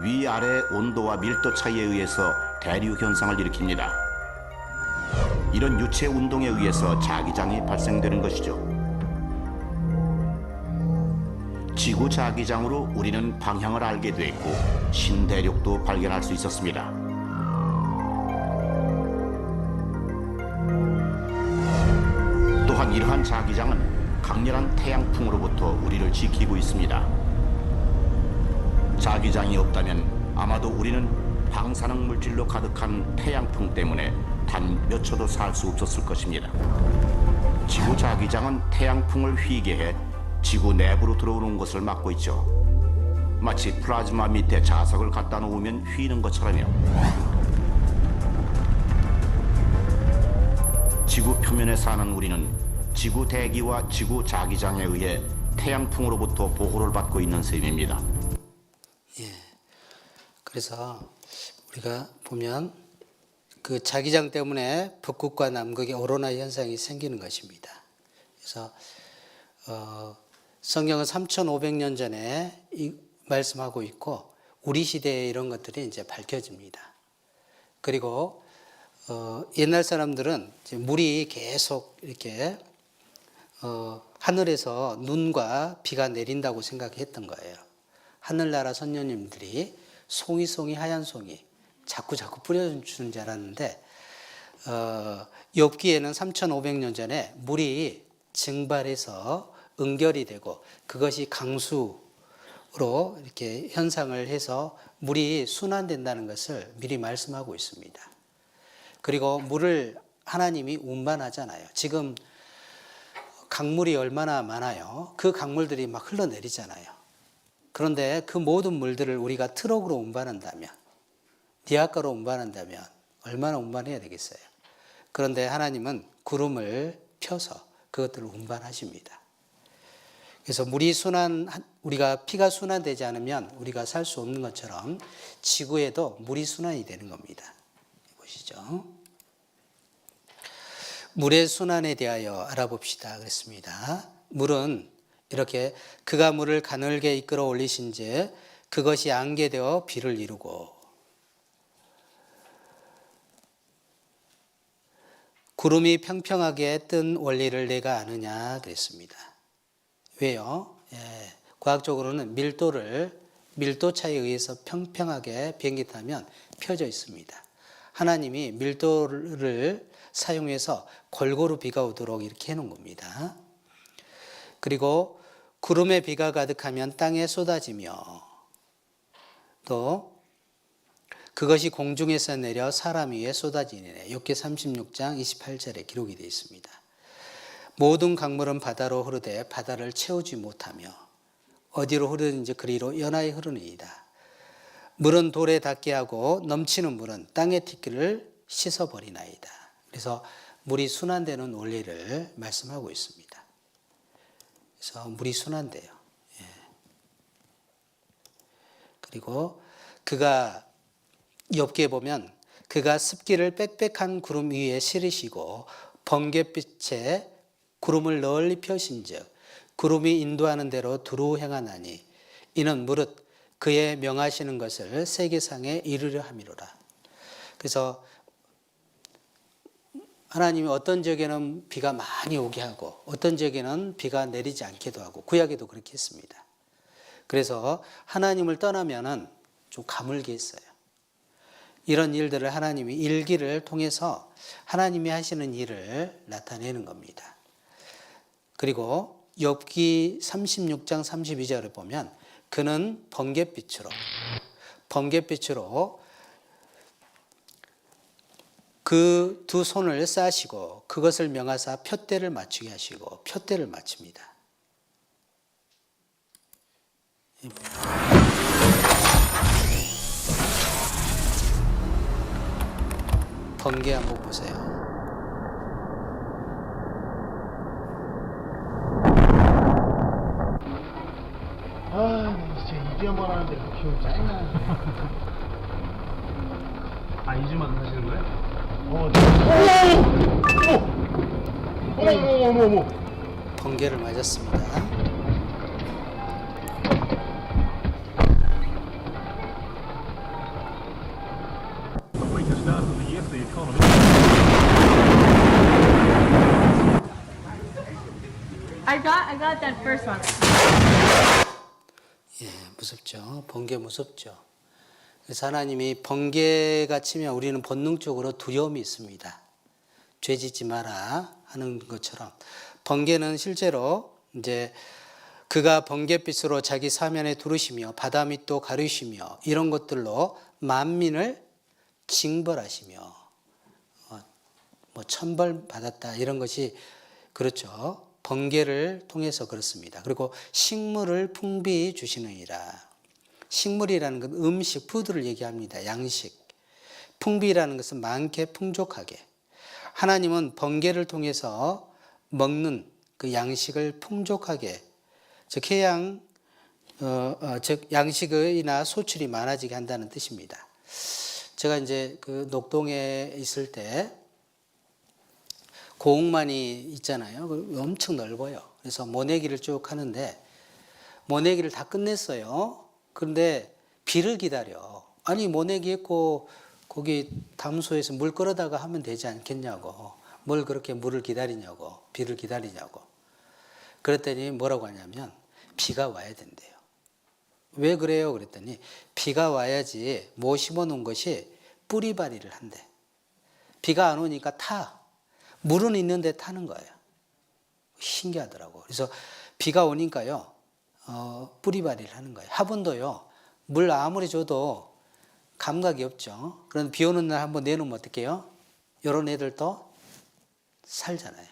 위아래 온도와 밀도 차이에 의해서 대류 현상을 일으킵니다. 이런 유체 운동에 의해서 자기장이 발생되는 것이죠. 지구 자기장으로 우리는 방향을 알게 됐고 신대륙도 발견할 수 있었습니다. 또한 이러한 자기장은 강렬한 태양풍으로부터 우리를 지키고 있습니다. 자기장이 없다면 아마도 우리는 방사능 물질로 가득한 태양풍 때문에 단 몇 초도 살 수 없었을 것입니다. 지구 자기장은 태양풍을 휘게 해 지구 내부로 들어오는 것을 막고 있죠. 마치 플라즈마 밑에 자석을 갖다 놓으면 휘는 것처럼요. 지구 표면에 사는 우리는 지구 대기와 지구 자기장에 의해 태양풍으로부터 보호를 받고 있는 셈입니다. 그래서 우리가 보면 그 자기장 때문에 북극과 남극의 오로나 현상이 생기는 것입니다. 그래서 성경은 3,500년 전에 말씀하고 있고 우리 시대에 이런 것들이 이제 밝혀집니다. 그리고 옛날 사람들은 이제 물이 계속 이렇게 하늘에서 눈과 비가 내린다고 생각했던 거예요. 하늘나라 선녀님들이 송이 하얀 송이 자꾸 뿌려주는 줄 알았는데 욥기에는 3,500년 전에 물이 증발해서 응결이 되고 그것이 강수로 이렇게 현상을 해서 물이 순환된다는 것을 미리 말씀하고 있습니다. 그리고 물을 하나님이 운반하잖아요. 지금 강물이 얼마나 많아요. 그 강물들이 막 흘러내리잖아요. 그런데 그 모든 물들을 우리가 트럭으로 운반한다면, 디아까로 운반한다면 얼마나 운반해야 되겠어요. 그런데 하나님은 구름을 펴서 그것들을 운반하십니다. 그래서 우리가 피가 순환되지 않으면 우리가 살 수 없는 것처럼 지구에도 물이 순환이 되는 겁니다. 보시죠. 물의 순환에 대하여 알아봅시다. 그랬습니다. 물은 이렇게 그가 물을 가늘게 이끌어 올리신즉 그것이 안개되어 비를 이루고 구름이 평평하게 뜬 원리를 내가 아느냐 그랬습니다. 왜요? 과학적으로는 밀도 차에 의해서 평평하게 비행기 타면 펴져 있습니다. 하나님이 밀도를 사용해서 골고루 비가 오도록 이렇게 해놓은 겁니다. 그리고 구름에 비가 가득하면 땅에 쏟아지며 또 그것이 공중에서 내려 사람 위에 쏟아지네. 욥기 36장 28절에 기록이 되어 있습니다. 모든 강물은 바다로 흐르되 바다를 채우지 못하며 어디로 흐르는지 그리로 연하게 흐르니이다. 물은 돌에 닿게 하고 넘치는 물은 땅의 티끌을 씻어버리나이다. 그래서 물이 순환되는 원리를 말씀하고 있습니다. 그래서 물이 순환돼요. 그리고 그가 욥기에 보면 그가 습기를 빽빽한 구름 위에 실으시고 번갯빛에 구름을 널리 펴신즉 구름이 인도하는 대로 두루 행하나니 이는 무릇 그의 명하시는 것을 세계상에 이르려 함이로라. 그래서 하나님이 어떤 지역에는 비가 많이 오게 하고 어떤 지역에는 비가 내리지 않게도 하고 구약에도 그렇게 했습니다. 그래서 하나님을 떠나면은 좀 가물게 했어요. 이런 일들을 하나님이 일기를 통해서 하나님이 하시는 일을 나타내는 겁니다. 그리고 욥기 36장 32절을 보면 그는 번갯빛으로 그 두 손을 싸시고 그것을 명하사 푯대를 맞추게 하시고 푯대를 맞춥니다. 번개 한번 보세요. 진짜 2주 한 번 하는데 비용 짜증나. 아, 2주만 하시는 거예요? 어머. 번개를 맞았습니다. I got that first one. 무섭죠. 번개 무섭죠. 그래서 하나님이 번개가 치면 우리는 본능적으로 두려움이 있습니다. 죄 짓지 마라 하는 것처럼 번개는 실제로 이제 그가 번갯빛으로 자기 사면에 두르시며 바다 밑도 가르시며 이런 것들로 만민을 징벌하시며 뭐 천벌 받았다 이런 것이 그렇죠. 번개를 통해서 그렇습니다. 그리고 식물을 풍비히 주시느니라. 식물이라는 건 음식, 푸드를 얘기합니다. 양식. 풍비라는 것은 많게 풍족하게. 하나님은 번개를 통해서 먹는 그 양식을 풍족하게, 즉 양식이나 소출이 많아지게 한다는 뜻입니다. 제가 이제 그 녹동에 있을 때 고흥만이 있잖아요. 엄청 넓어요. 그래서 모내기를 쭉 하는데 모내기를 다 끝냈어요. 그런데 비를 기다려. 아니 모내기 했고 거기 담소에서 물 끌어다가 하면 되지 않겠냐고. 뭘 그렇게 물을 기다리냐고. 비를 기다리냐고. 그랬더니 뭐라고 하냐면 비가 와야 된대요. 왜 그래요? 그랬더니 비가 와야지 뭐 심어놓은 것이 뿌리발이를 한대. 비가 안 오니까 타. 물은 있는데 타는 거예요. 신기하더라고. 그래서 비가 오니까요, 뿌리발이를 하는 거예요. 화분도요, 물 아무리 줘도 감각이 없죠. 그런데 비 오는 날 한번 내놓으면 어떡해요? 이런 애들도 살잖아요.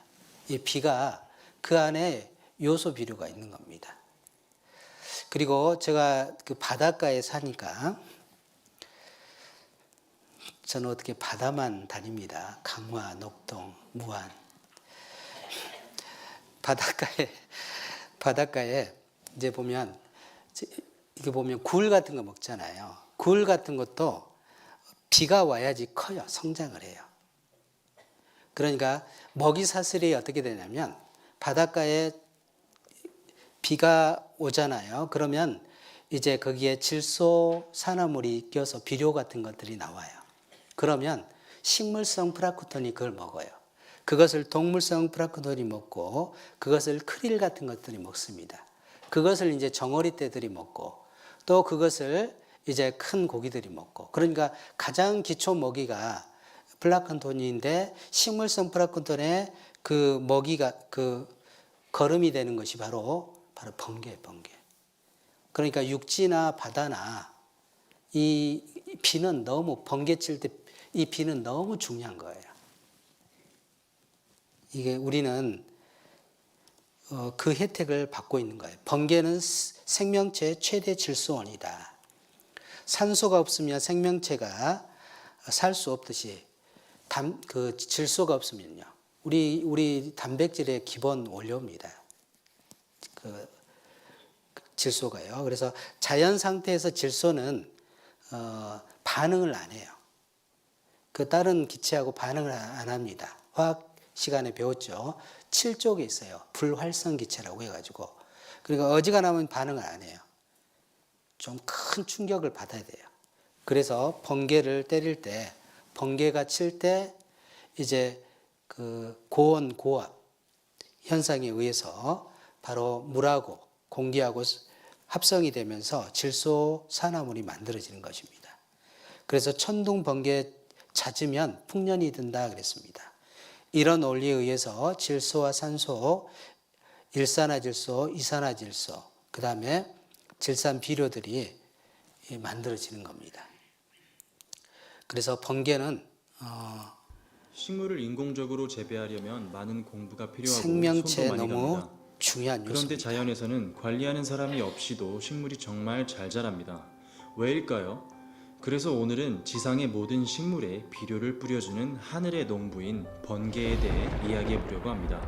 이 비가 그 안에 요소 비료가 있는 겁니다. 그리고 제가 그 바닷가에 사니까 저는 어떻게 바다만 다닙니다. 강화, 녹동, 무안. 바닷가에 이제 보면 이게 보면 굴 같은 거 먹잖아요. 굴 같은 것도 비가 와야지 커요. 성장을 해요. 그러니까 먹이 사슬이 어떻게 되냐면 바닷가에 비가 오잖아요. 그러면 이제 거기에 질소 산화물이 껴서 비료 같은 것들이 나와요. 그러면 식물성 플랑크톤이 그걸 먹어요. 그것을 동물성 플랑크톤이 먹고 그것을 크릴 같은 것들이 먹습니다. 그것을 이제 정어리 떼들이 먹고 또 그것을 이제 큰 고기들이 먹고, 그러니까 가장 기초 먹이가 플랑크톤인데 식물성 플랑크톤의 그 먹이가 그 거름이 되는 것이 바로 번개예요, 번개. 그러니까 육지나 바다나 이 비는 너무 번개 칠 때 이 비는 너무 중요한 거예요. 이게 우리는 그 혜택을 받고 있는 거예요. 번개는 생명체의 최대 질소원이다. 산소가 없으면 생명체가 살 수 없듯이 그 질소가 없으면요. 우리 단백질의 기본 원료입니다. 그 질소가요. 그래서 자연 상태에서 질소는 반응을 안 해요. 그 다른 기체하고 반응을 안 합니다. 화학 시간에 배웠죠. 7쪽에 있어요. 불활성 기체라고 해가지고. 그러니까 어지간하면 반응을 안 해요. 좀 큰 충격을 받아야 돼요. 그래서 번개를 때릴 때, 번개가 칠 때 이제 그 고온 고압 현상에 의해서 바로 물하고 공기하고 합성이 되면서 질소 산화물이 만들어지는 것입니다. 그래서 천둥 번개 잦으면 풍년이 든다 그랬습니다. 이런 원리에 의해서 질소와 산소, 일산화질소, 이산화질소, 그 다음에 질산 비료들이 만들어지는 겁니다. 그래서 번개는 식물을 인공적으로 재배하려면 많은 공부가 필요하고 생명체에 손도 많이 너무 갑니다. 중요한 요소입니다. 그런데 자연에서는 관리하는 사람이 없이도 식물이 정말 잘 자랍니다. 왜일까요? 그래서 오늘은 지상의 모든 식물에 비료를 뿌려주는 하늘의 농부인 번개에 대해 이야기해 보려고 합니다.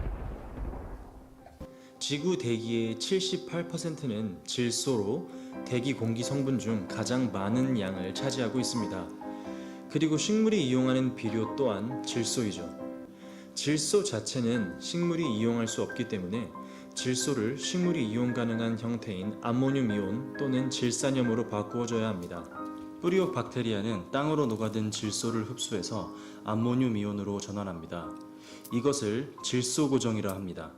지구 대기의 78%는 질소로 대기 공기 성분 중 가장 많은 양을 차지하고 있습니다. 그리고 식물이 이용하는 비료 또한 질소이죠. 질소 자체는 식물이 이용할 수 없기 때문에 질소를 식물이 이용 가능한 형태인 암모늄 이온 또는 질산염으로 바꾸어줘야 합니다. 뿌리옥 박테리아는 땅으로 녹아든 질소를 흡수해서 암모늄 이온으로 전환합니다. 이것을 질소 고정이라 합니다.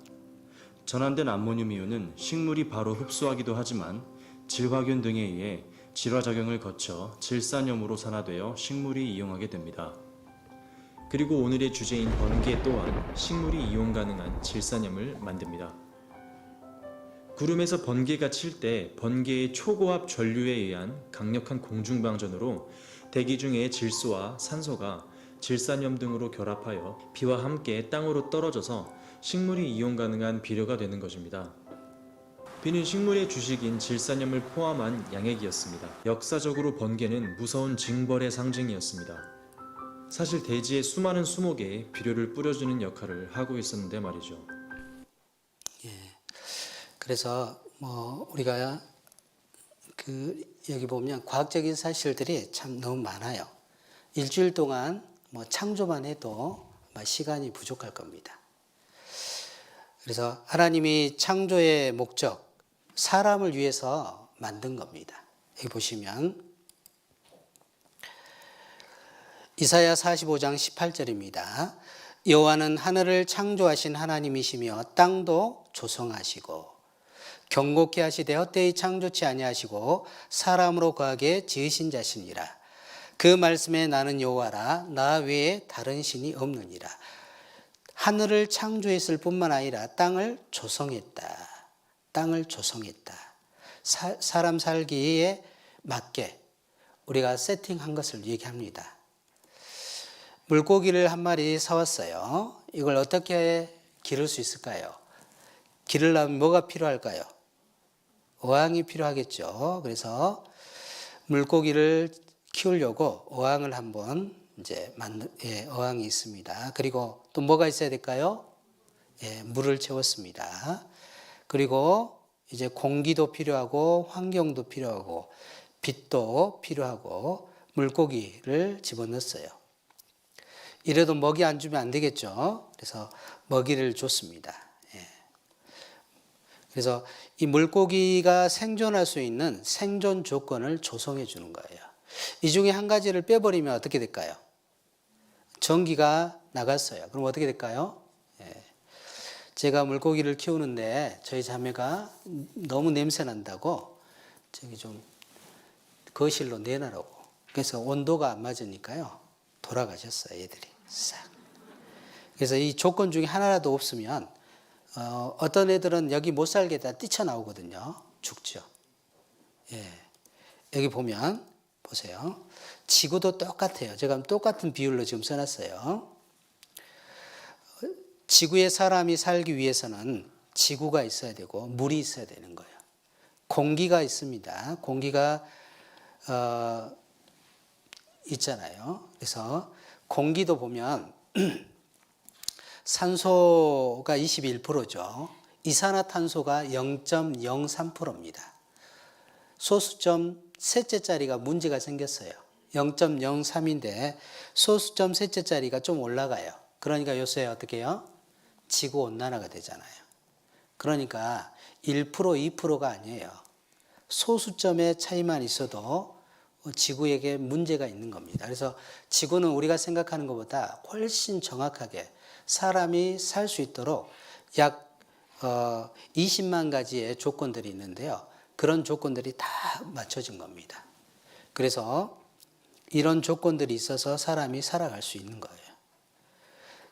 전환된 암모늄 이온은 식물이 바로 흡수하기도 하지만 질화균 등에 의해 질화작용을 거쳐 질산염으로 산화되어 식물이 이용하게 됩니다. 그리고 오늘의 주제인 번개 또한 식물이 이용 가능한 질산염을 만듭니다. 구름에서 번개가 칠 때 번개의 초고압 전류에 의한 강력한 공중방전으로 대기 중의 질소와 산소가 질산염 등으로 결합하여 비와 함께 땅으로 떨어져서 식물이 이용 가능한 비료가 되는 것입니다. 비는 식물의 주식인 질산염을 포함한 양액이었습니다. 역사적으로 번개는 무서운 징벌의 상징이었습니다. 사실 대지의 수많은 수목에 비료를 뿌려주는 역할을 하고 있었는데 말이죠. 그래서 우리가 여기 보면 과학적인 사실들이 참 너무 많아요. 일주일 동안 창조만 해도 시간이 부족할 겁니다. 그래서 하나님이 창조의 목적, 사람을 위해서 만든 겁니다. 여기 보시면 이사야 45장 18절입니다. 여호와는 하늘을 창조하신 하나님이시며 땅도 조성하시고 경고케 하시되 헛되이 창조치 아니하시고 사람으로 거하게 지으신 자시니라. 그 말씀에 나는 여호와라 나 외에 다른 신이 없느니라. 하늘을 창조했을 뿐만 아니라 땅을 조성했다. 땅을 조성했다. 사람 살기에 맞게 우리가 세팅한 것을 얘기합니다. 물고기를 한 마리 사왔어요. 이걸 어떻게 기를 수 있을까요? 기르려면 뭐가 필요할까요? 어항이 필요하겠죠. 그래서 물고기를 키우려고 어항을 한번 이제 어항이 있습니다. 그리고 또 뭐가 있어야 될까요? 물을 채웠습니다. 그리고 이제 공기도 필요하고 환경도 필요하고 빛도 필요하고 물고기를 집어넣었어요. 이래도 먹이 안 주면 안 되겠죠. 그래서 먹이를 줬습니다. 그래서 이 물고기가 생존할 수 있는 생존 조건을 조성해 주는 거예요. 이 중에 한 가지를 빼버리면 어떻게 될까요? 전기가 나갔어요. 그럼 어떻게 될까요? 제가 물고기를 키우는데 저희 자매가 너무 냄새 난다고 저기 좀 거실로 내놔라고. 그래서 온도가 안 맞으니까요. 돌아가셨어요, 애들이. 싹. 그래서 이 조건 중에 하나라도 없으면 어떤 애들은 여기 못 살게 다 뛰쳐나오거든요. 죽죠. 여기 보면 보세요. 지구도 똑같아요. 제가 똑같은 비율로 지금 써놨어요. 지구에 사람이 살기 위해서는 지구가 있어야 되고 물이 있어야 되는 거예요. 공기가 있습니다. 공기가 있잖아요. 그래서 공기도 보면 산소가 21%죠. 이산화탄소가 0.03%입니다. 소수점 셋째 자리가 문제가 생겼어요. 0.03인데 소수점 셋째 자리가 좀 올라가요. 그러니까 요새 어떻게 해요? 지구온난화가 되잖아요. 그러니까 1%, 2%가 아니에요. 소수점의 차이만 있어도 지구에게 문제가 있는 겁니다. 그래서 지구는 우리가 생각하는 것보다 훨씬 정확하게 사람이 살 수 있도록 약 20만 가지의 조건들이 있는데요. 그런 조건들이 다 맞춰진 겁니다. 그래서 이런 조건들이 있어서 사람이 살아갈 수 있는 거예요.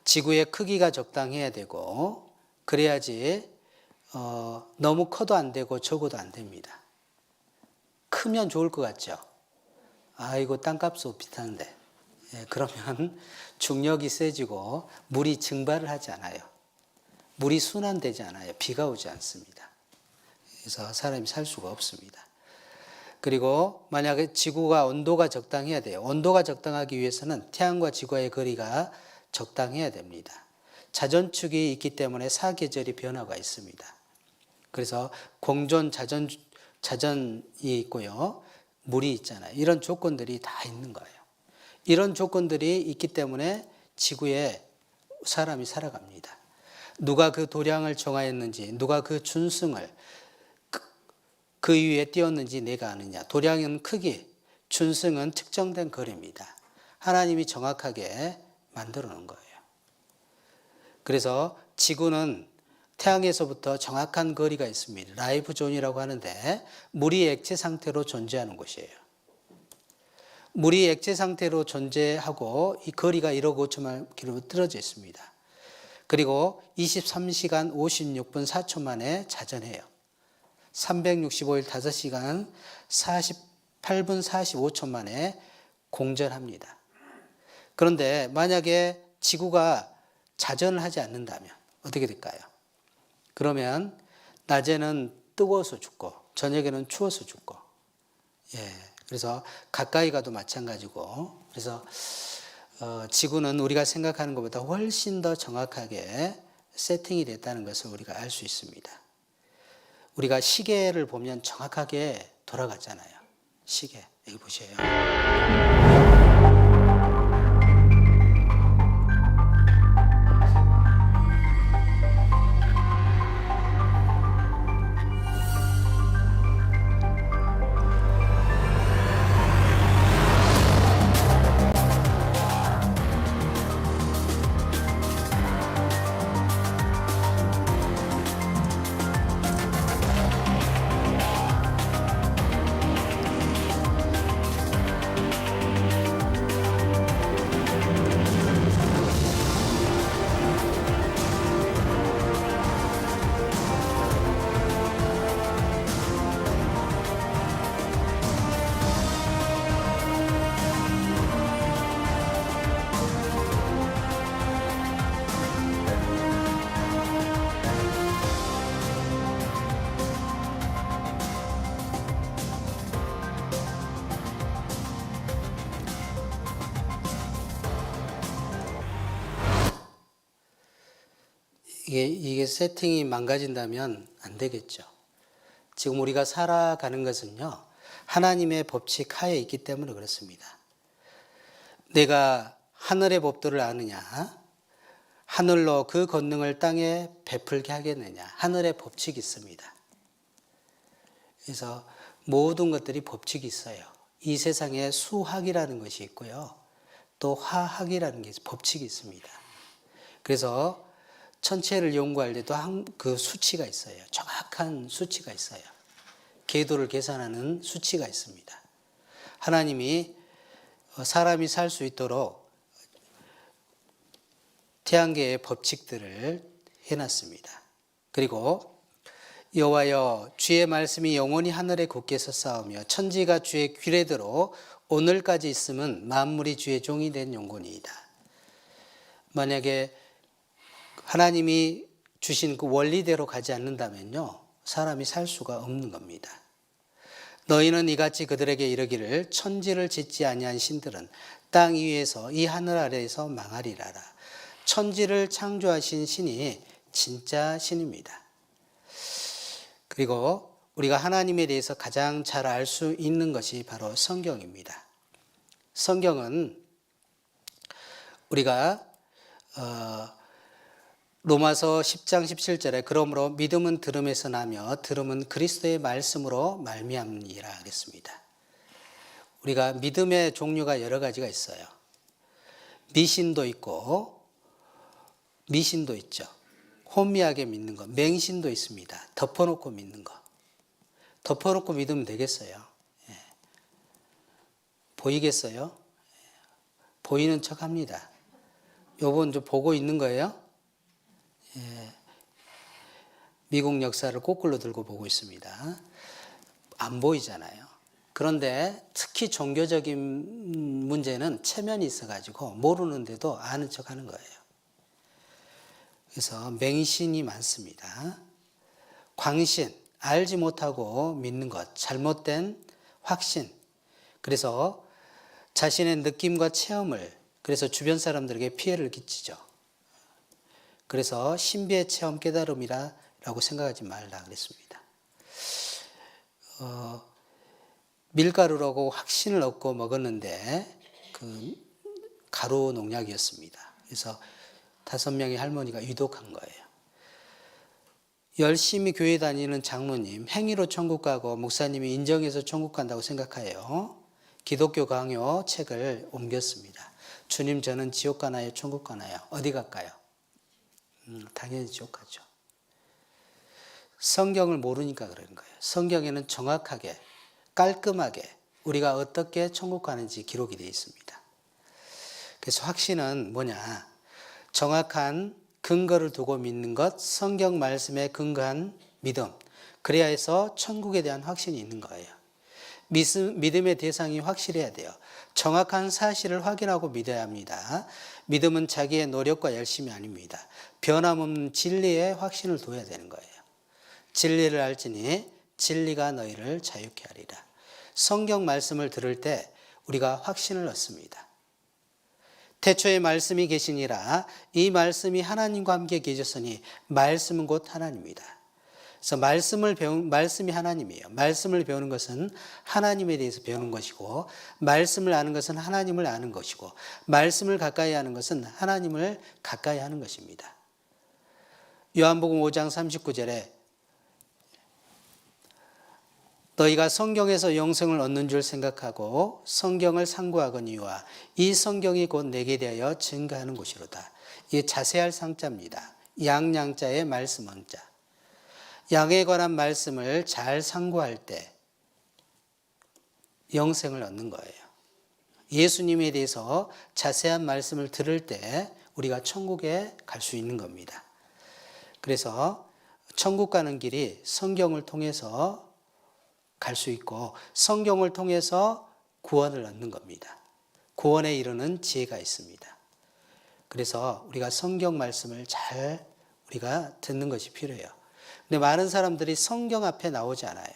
지구의 크기가 적당해야 되고 그래야지 너무 커도 안 되고 적어도 안 됩니다. 크면 좋을 것 같죠? 아이고 땅값도 비싼데. 그러면 중력이 세지고 물이 증발을 하지 않아요. 물이 순환되지 않아요. 비가 오지 않습니다. 그래서 사람이 살 수가 없습니다. 그리고 만약에 지구가 온도가 적당해야 돼요. 온도가 적당하기 위해서는 태양과 지구와의 거리가 적당해야 됩니다. 자전축이 있기 때문에 사계절이 변화가 있습니다. 그래서 공존 자전이 있고요. 물이 있잖아요. 이런 조건들이 다 있는 거예요. 이런 조건들이 있기 때문에 지구에 사람이 살아갑니다. 누가 그 도량을 정하였는지, 누가 그 준승을 그 위에 띄웠는지 내가 아느냐. 도량은 크기, 준승은 특정된 거리입니다. 하나님이 정확하게 만들어 놓은 거예요. 그래서 지구는 태양에서부터 정확한 거리가 있습니다. 라이프 존이라고 하는데 물이 액체 상태로 존재하는 곳이에요. 물이 액체 상태로 존재하고 이 거리가 1억 5천만 킬로미터 떨어져 있습니다. 그리고 23시간 56분 4초 만에 자전해요. 365일 5시간 48분 45초 만에 공전합니다. 그런데 만약에 지구가 자전을 하지 않는다면 어떻게 될까요? 그러면 낮에는 뜨거워서 죽고 저녁에는 추워서 죽고 그래서 가까이 가도 마찬가지고 그래서 지구는 우리가 생각하는 것보다 훨씬 더 정확하게 세팅이 됐다는 것을 우리가 알 수 있습니다. 우리가 시계를 보면 정확하게 돌아가잖아요. 시계 여기 보세요. 이게 세팅이 망가진다면 안 되겠죠. 지금 우리가 살아가는 것은요, 하나님의 법칙 하에 있기 때문에 그렇습니다. 내가 하늘의 법도를 아느냐, 하늘로 그 권능을 땅에 베풀게 하겠느냐, 하늘의 법칙이 있습니다. 그래서 모든 것들이 법칙이 있어요. 이 세상에 수학이라는 것이 있고요, 또 화학이라는 게 법칙이 있습니다. 그래서 천체를 연구할 때도 그 수치가 있어요. 정확한 수치가 있어요. 궤도를 계산하는 수치가 있습니다. 하나님이 사람이 살 수 있도록 태양계의 법칙들을 해놨습니다. 그리고 여호와여 주의 말씀이 영원히 하늘에 굳게 섰사오며 천지가 주의 규례대로 오늘까지 있음은 만물이 주의 종이 된 영혼이이다. 만약에 하나님이 주신 그 원리대로 가지 않는다면요, 사람이 살 수가 없는 겁니다. 너희는 이같이 그들에게 이르기를 천지를 짓지 아니한 신들은 땅 위에서 이 하늘 아래에서 망하리라라. 천지를 창조하신 신이 진짜 신입니다. 그리고 우리가 하나님에 대해서 가장 잘 알 수 있는 것이 바로 성경입니다. 성경은 우리가 로마서 10장 17절에 그러므로 믿음은 들음에서 나며 들음은 그리스도의 말씀으로 말미암니라 그랬습니다. 우리가 믿음의 종류가 여러 가지가 있어요. 미신도 있고 미신도 있죠. 혼미하게 믿는 거, 맹신도 있습니다. 덮어놓고 믿는 거. 덮어놓고 믿으면 되겠어요. 예. 보이겠어요? 보이는 척 합니다. 요번 좀 보고 있는 거예요? 예. 미국 역사를 거꾸로 들고 보고 있습니다. 안 보이잖아요. 그런데 특히 종교적인 문제는 체면이 있어가지고 모르는데도 아는 척 하는 거예요. 그래서 맹신이 많습니다. 광신, 알지 못하고 믿는 것, 잘못된 확신. 그래서 자신의 느낌과 체험을, 그래서 주변 사람들에게 피해를 끼치죠. 그래서 신비의 체험 깨달음이라고 생각하지 말라 그랬습니다. 밀가루라고 확신을 얻고 먹었는데 그 가루 농약이었습니다. 그래서 5명의 할머니가 유독한 거예요. 열심히 교회 다니는 장로님, 행위로 천국 가고 목사님이 인정해서 천국 간다고 생각해요. 기독교 강요 책을 옮겼습니다. 주님, 저는 지옥 가나요? 천국 가나요? 어디 갈까요? 당연히 지옥 가죠. 성경을 모르니까 그런 거예요. 성경에는 정확하게, 깔끔하게 우리가 어떻게 천국 가는지 기록이 되어 있습니다. 그래서 확신은 뭐냐? 정확한 근거를 두고 믿는 것, 성경 말씀에 근거한 믿음. 그래야 해서 천국에 대한 확신이 있는 거예요. 믿음의 대상이 확실해야 돼요. 정확한 사실을 확인하고 믿어야 합니다. 믿음은 자기의 노력과 열심이 아닙니다. 변함없는 진리에 확신을 둬야 되는 거예요. 진리를 알지니 진리가 너희를 자유케 하리라. 성경 말씀을 들을 때 우리가 확신을 얻습니다. 태초에 말씀이 계시니라. 이 말씀이 하나님과 함께 계셨으니 말씀은 곧 하나님이다. 그래서 말씀이 하나님이에요. 말씀을 배우는 것은 하나님에 대해서 배우는 것이고, 말씀을 아는 것은 하나님을 아는 것이고, 말씀을 가까이 하는 것은 하나님을 가까이 하는 것입니다. 요한복음 5장 39절에 너희가 성경에서 영생을 얻는 줄 생각하고 성경을 상고하거니와 이 성경이 곧 내게 대하여 증거하는 것이로다. 이게 자세할 상자입니다. 양양자의 말씀 원자. 양에 관한 말씀을 잘 상고할 때 영생을 얻는 거예요. 예수님에 대해서 자세한 말씀을 들을 때 우리가 천국에 갈 수 있는 겁니다. 그래서 천국 가는 길이 성경을 통해서 갈 수 있고, 성경을 통해서 구원을 얻는 겁니다. 구원에 이르는 지혜가 있습니다. 그래서 우리가 성경 말씀을 잘 우리가 듣는 것이 필요해요. 근데 많은 사람들이 성경 앞에 나오지 않아요.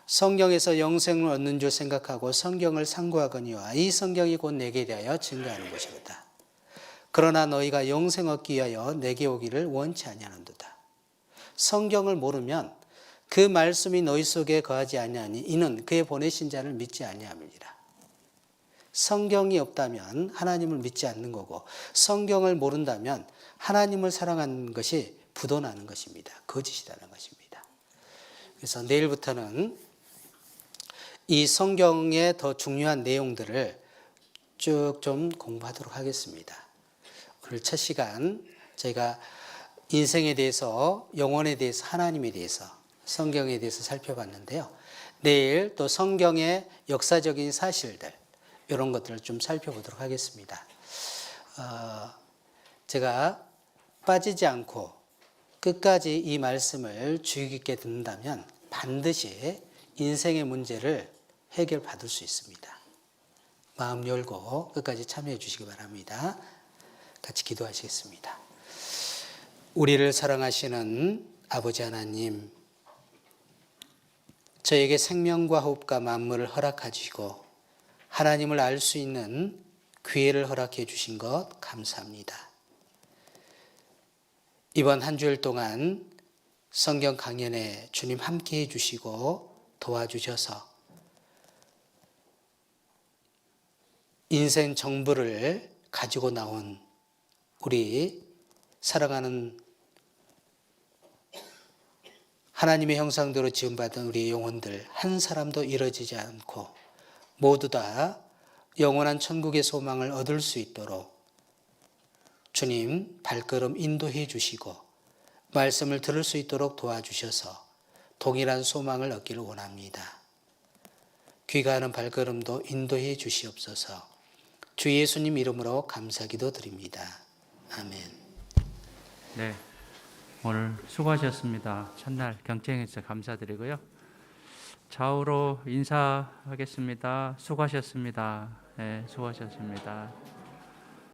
성경에서 영생을 얻는 줄 생각하고 성경을 상고하거니와 이 성경이 곧 내게 대하여 증거하는 것이로다. 그러나 너희가 영생 얻기 위하여 내게 오기를 원치 아니하는도다. 성경을 모르면 그 말씀이 너희 속에 거하지 아니하니 이는 그의 보내신 자를 믿지 아니함이니라. 성경이 없다면 하나님을 믿지 않는 거고, 성경을 모른다면 하나님을 사랑하는 것이 부도나는 것입니다. 거짓이라는 것입니다. 그래서 내일부터는 이 성경의 더 중요한 내용들을 쭉 좀 공부하도록 하겠습니다. 오늘 첫 시간 저희가 인생에 대해서, 영혼에 대해서, 하나님에 대해서, 성경에 대해서 살펴봤는데요. 내일 또 성경의 역사적인 사실들, 이런 것들을 좀 살펴보도록 하겠습니다. 제가 빠지지 않고 끝까지 이 말씀을 주의 깊게 듣는다면 반드시 인생의 문제를 해결받을 수 있습니다. 마음 열고 끝까지 참여해 주시기 바랍니다. 같이 기도하시겠습니다. 우리를 사랑하시는 아버지 하나님, 저에게 생명과 호흡과 만물을 허락해 주시고 하나님을 알 수 있는 기회를 허락해 주신 것 감사합니다. 이번 한 주일 동안 성경 강연에 주님 함께해 주시고 도와주셔서 인생 정보를 가지고 나온 우리 사랑하는 하나님의 형상대로 지음받은 우리 영혼들 한 사람도 잃어지지 않고 모두 다 영원한 천국의 소망을 얻을 수 있도록 주님 발걸음 인도해 주시고 말씀을 들을 수 있도록 도와주셔서 동일한 소망을 얻기를 원합니다. 귀가하는 발걸음도 인도해 주시옵소서. 주 예수님 이름으로 감사기도 드립니다. 아멘. 네, 오늘 수고하셨습니다. 첫날 경청해서 감사드리고요. 좌우로 인사하겠습니다. 수고하셨습니다. 네, 수고하셨습니다.